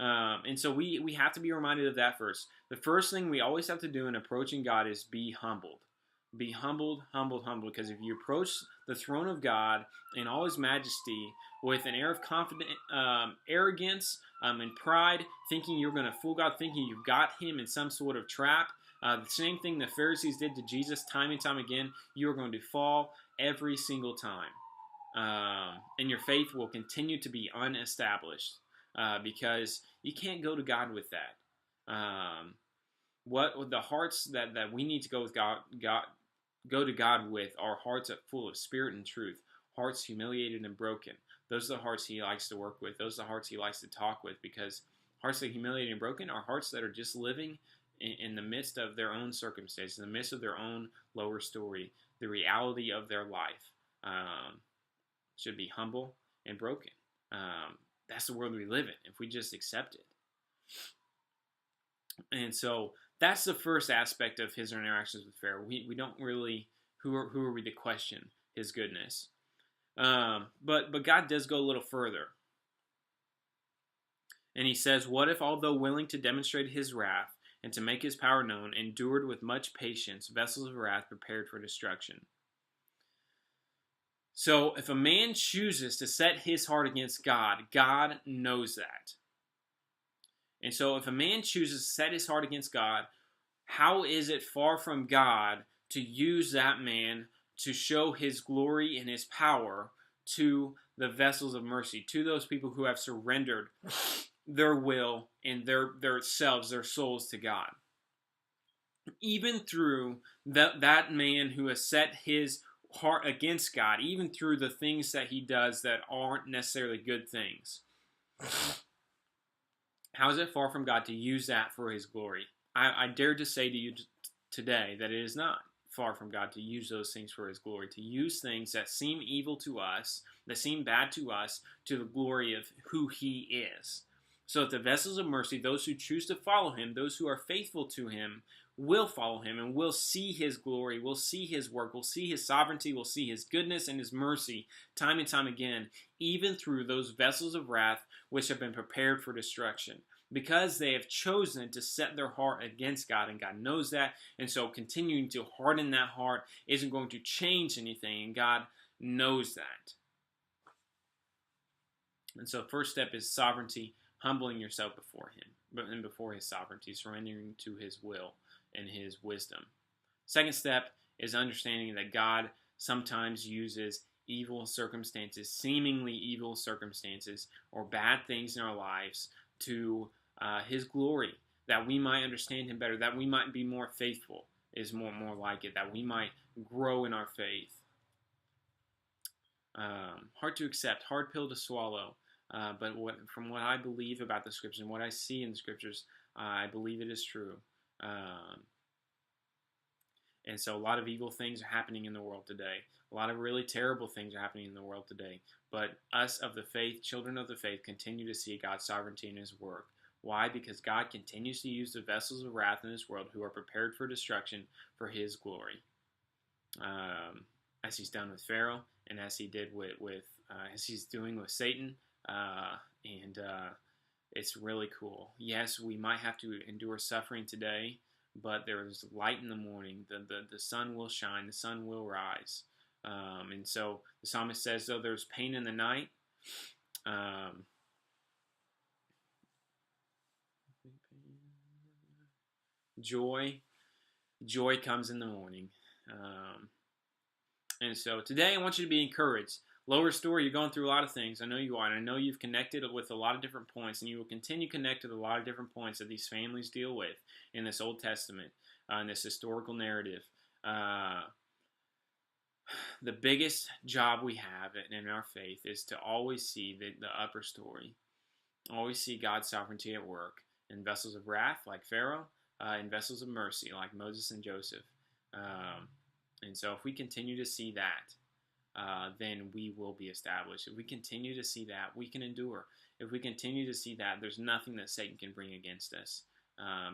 And so we have to be reminded of that first. The first thing we always have to do in approaching God is be humbled. Be humbled, because if you approach the throne of God in all His majesty with an air of confident arrogance and pride, thinking you're going to fool God, thinking you've got Him in some sort of trap, the same thing the Pharisees did to Jesus time and time again, you're going to fall every single time. And your faith will continue to be unestablished. Because you can't go to God with that. What the hearts that we need to go to God with are hearts full of spirit and truth, hearts humiliated and broken. Those are the hearts He likes to work with. Those are the hearts He likes to talk with, because hearts that are humiliated and broken are hearts that are just living in the midst of their own circumstances, in the midst of their own lower story, the reality of their life. Should be humble and broken. That's the world we live in, if we just accept it. And so that's the first aspect of His interactions with Pharaoh. We don't really, who are we to question His goodness? But God does go a little further. And He says, what if, although willing to demonstrate His wrath and to make His power known, endured with much patience vessels of wrath prepared for destruction? So if a man chooses to set his heart against God, God knows that. And so if a man chooses to set his heart against God, how is it far from God to use that man to show His glory and His power to the vessels of mercy, to those people who have surrendered their will and their selves, their souls to God? Even through that man who has set his heart against God, even through the things that he does that aren't necessarily good things, how is it far from God to use that for His glory? I dare to say to you today that it is not far from God to use those things for His glory, to use things that seem evil to us, that seem bad to us, to the glory of who He is. so that the vessels of mercy, those who choose to follow him, those who are faithful to him, will follow him and will see his glory, will see his work, will see his sovereignty, will see his goodness and his mercy time and time again, even through those vessels of wrath which have been prepared for destruction. Because they have chosen to set their heart against God, and God knows that, and so continuing to harden that heart isn't going to change anything, and God knows that. And so first step is sovereignty, humbling yourself before him, and before his sovereignty, surrendering to his will and his wisdom. Second step is understanding that God sometimes uses evil circumstances, seemingly evil circumstances, or bad things in our lives to his glory, that we might understand him better, that we might be more faithful, is more like it, that we might grow in our faith. Hard to accept, hard pill to swallow, but from what I believe about the scriptures and what I see in the scriptures, I believe it is true. And so a lot of evil things are happening in the world today. A lot of really terrible things are happening in the world today. But us of the faith, children of the faith, continue to see God's sovereignty in his work. Why? Because God continues to use the vessels of wrath in this world who are prepared for destruction for his glory. As he's done with Pharaoh, and as he did as he's doing with Satan. It's really cool. Yes, we might have to endure suffering today, but there is light in the morning. The sun will shine. The sun will rise. And so the psalmist says, though there's pain in the night, joy comes in the morning. And so today I want you to be encouraged. Lower Story, you're going through a lot of things. I know you are, and I know you've connected with a lot of different points, and you will continue to connect with a lot of different points that these families deal with in this Old Testament, in this historical narrative. The biggest job we have in our faith is to always see the upper story, always see God's sovereignty at work in vessels of wrath like Pharaoh, in vessels of mercy like Moses and Joseph. And so if we continue to see that, then we will be established. If we continue to see that, we can endure. If we continue to see that, there's nothing that Satan can bring against us,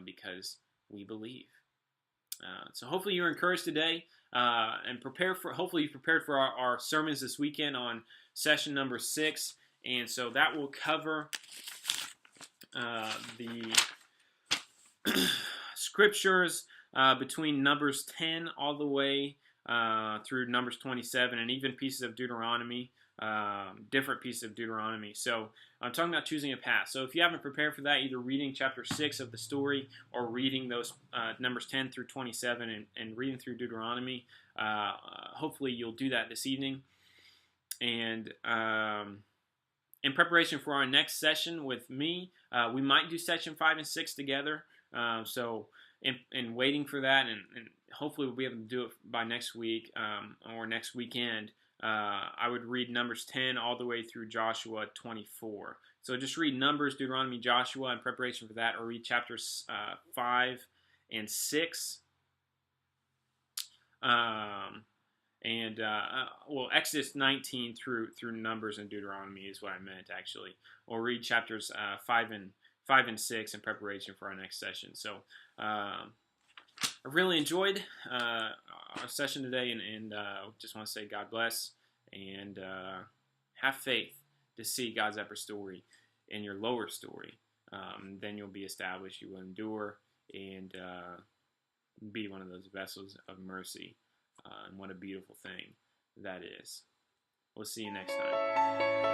because we believe. So hopefully you're encouraged today, and hopefully you prepared for our sermons this weekend on session number 6. And so that will cover the scriptures between Numbers 10 all the way through Numbers 27, and even pieces of Deuteronomy, different pieces of Deuteronomy. So I'm talking about choosing a path. So if you haven't prepared for that, either reading chapter 6 of the story or reading those Numbers 10 through 27 and reading through Deuteronomy, hopefully you'll do that this evening. And in preparation for our next session with me, we might do section 5 and 6 together. So in waiting for that, and hopefully we'll be able to do it by next week or next weekend, I would read Numbers 10 all the way through Joshua 24. So just read Numbers, Deuteronomy, Joshua in preparation for that, or read chapters 5 and 6. Exodus 19 through Numbers and Deuteronomy is what I meant, actually. Or read chapters 5 and 6 in preparation for our next session. So I really enjoyed our session today, and just want to say God bless, and have faith to see God's upper story in your lower story. Then you'll be established, you will endure, and be one of those vessels of mercy. And what a beautiful thing that is. We'll see you next time.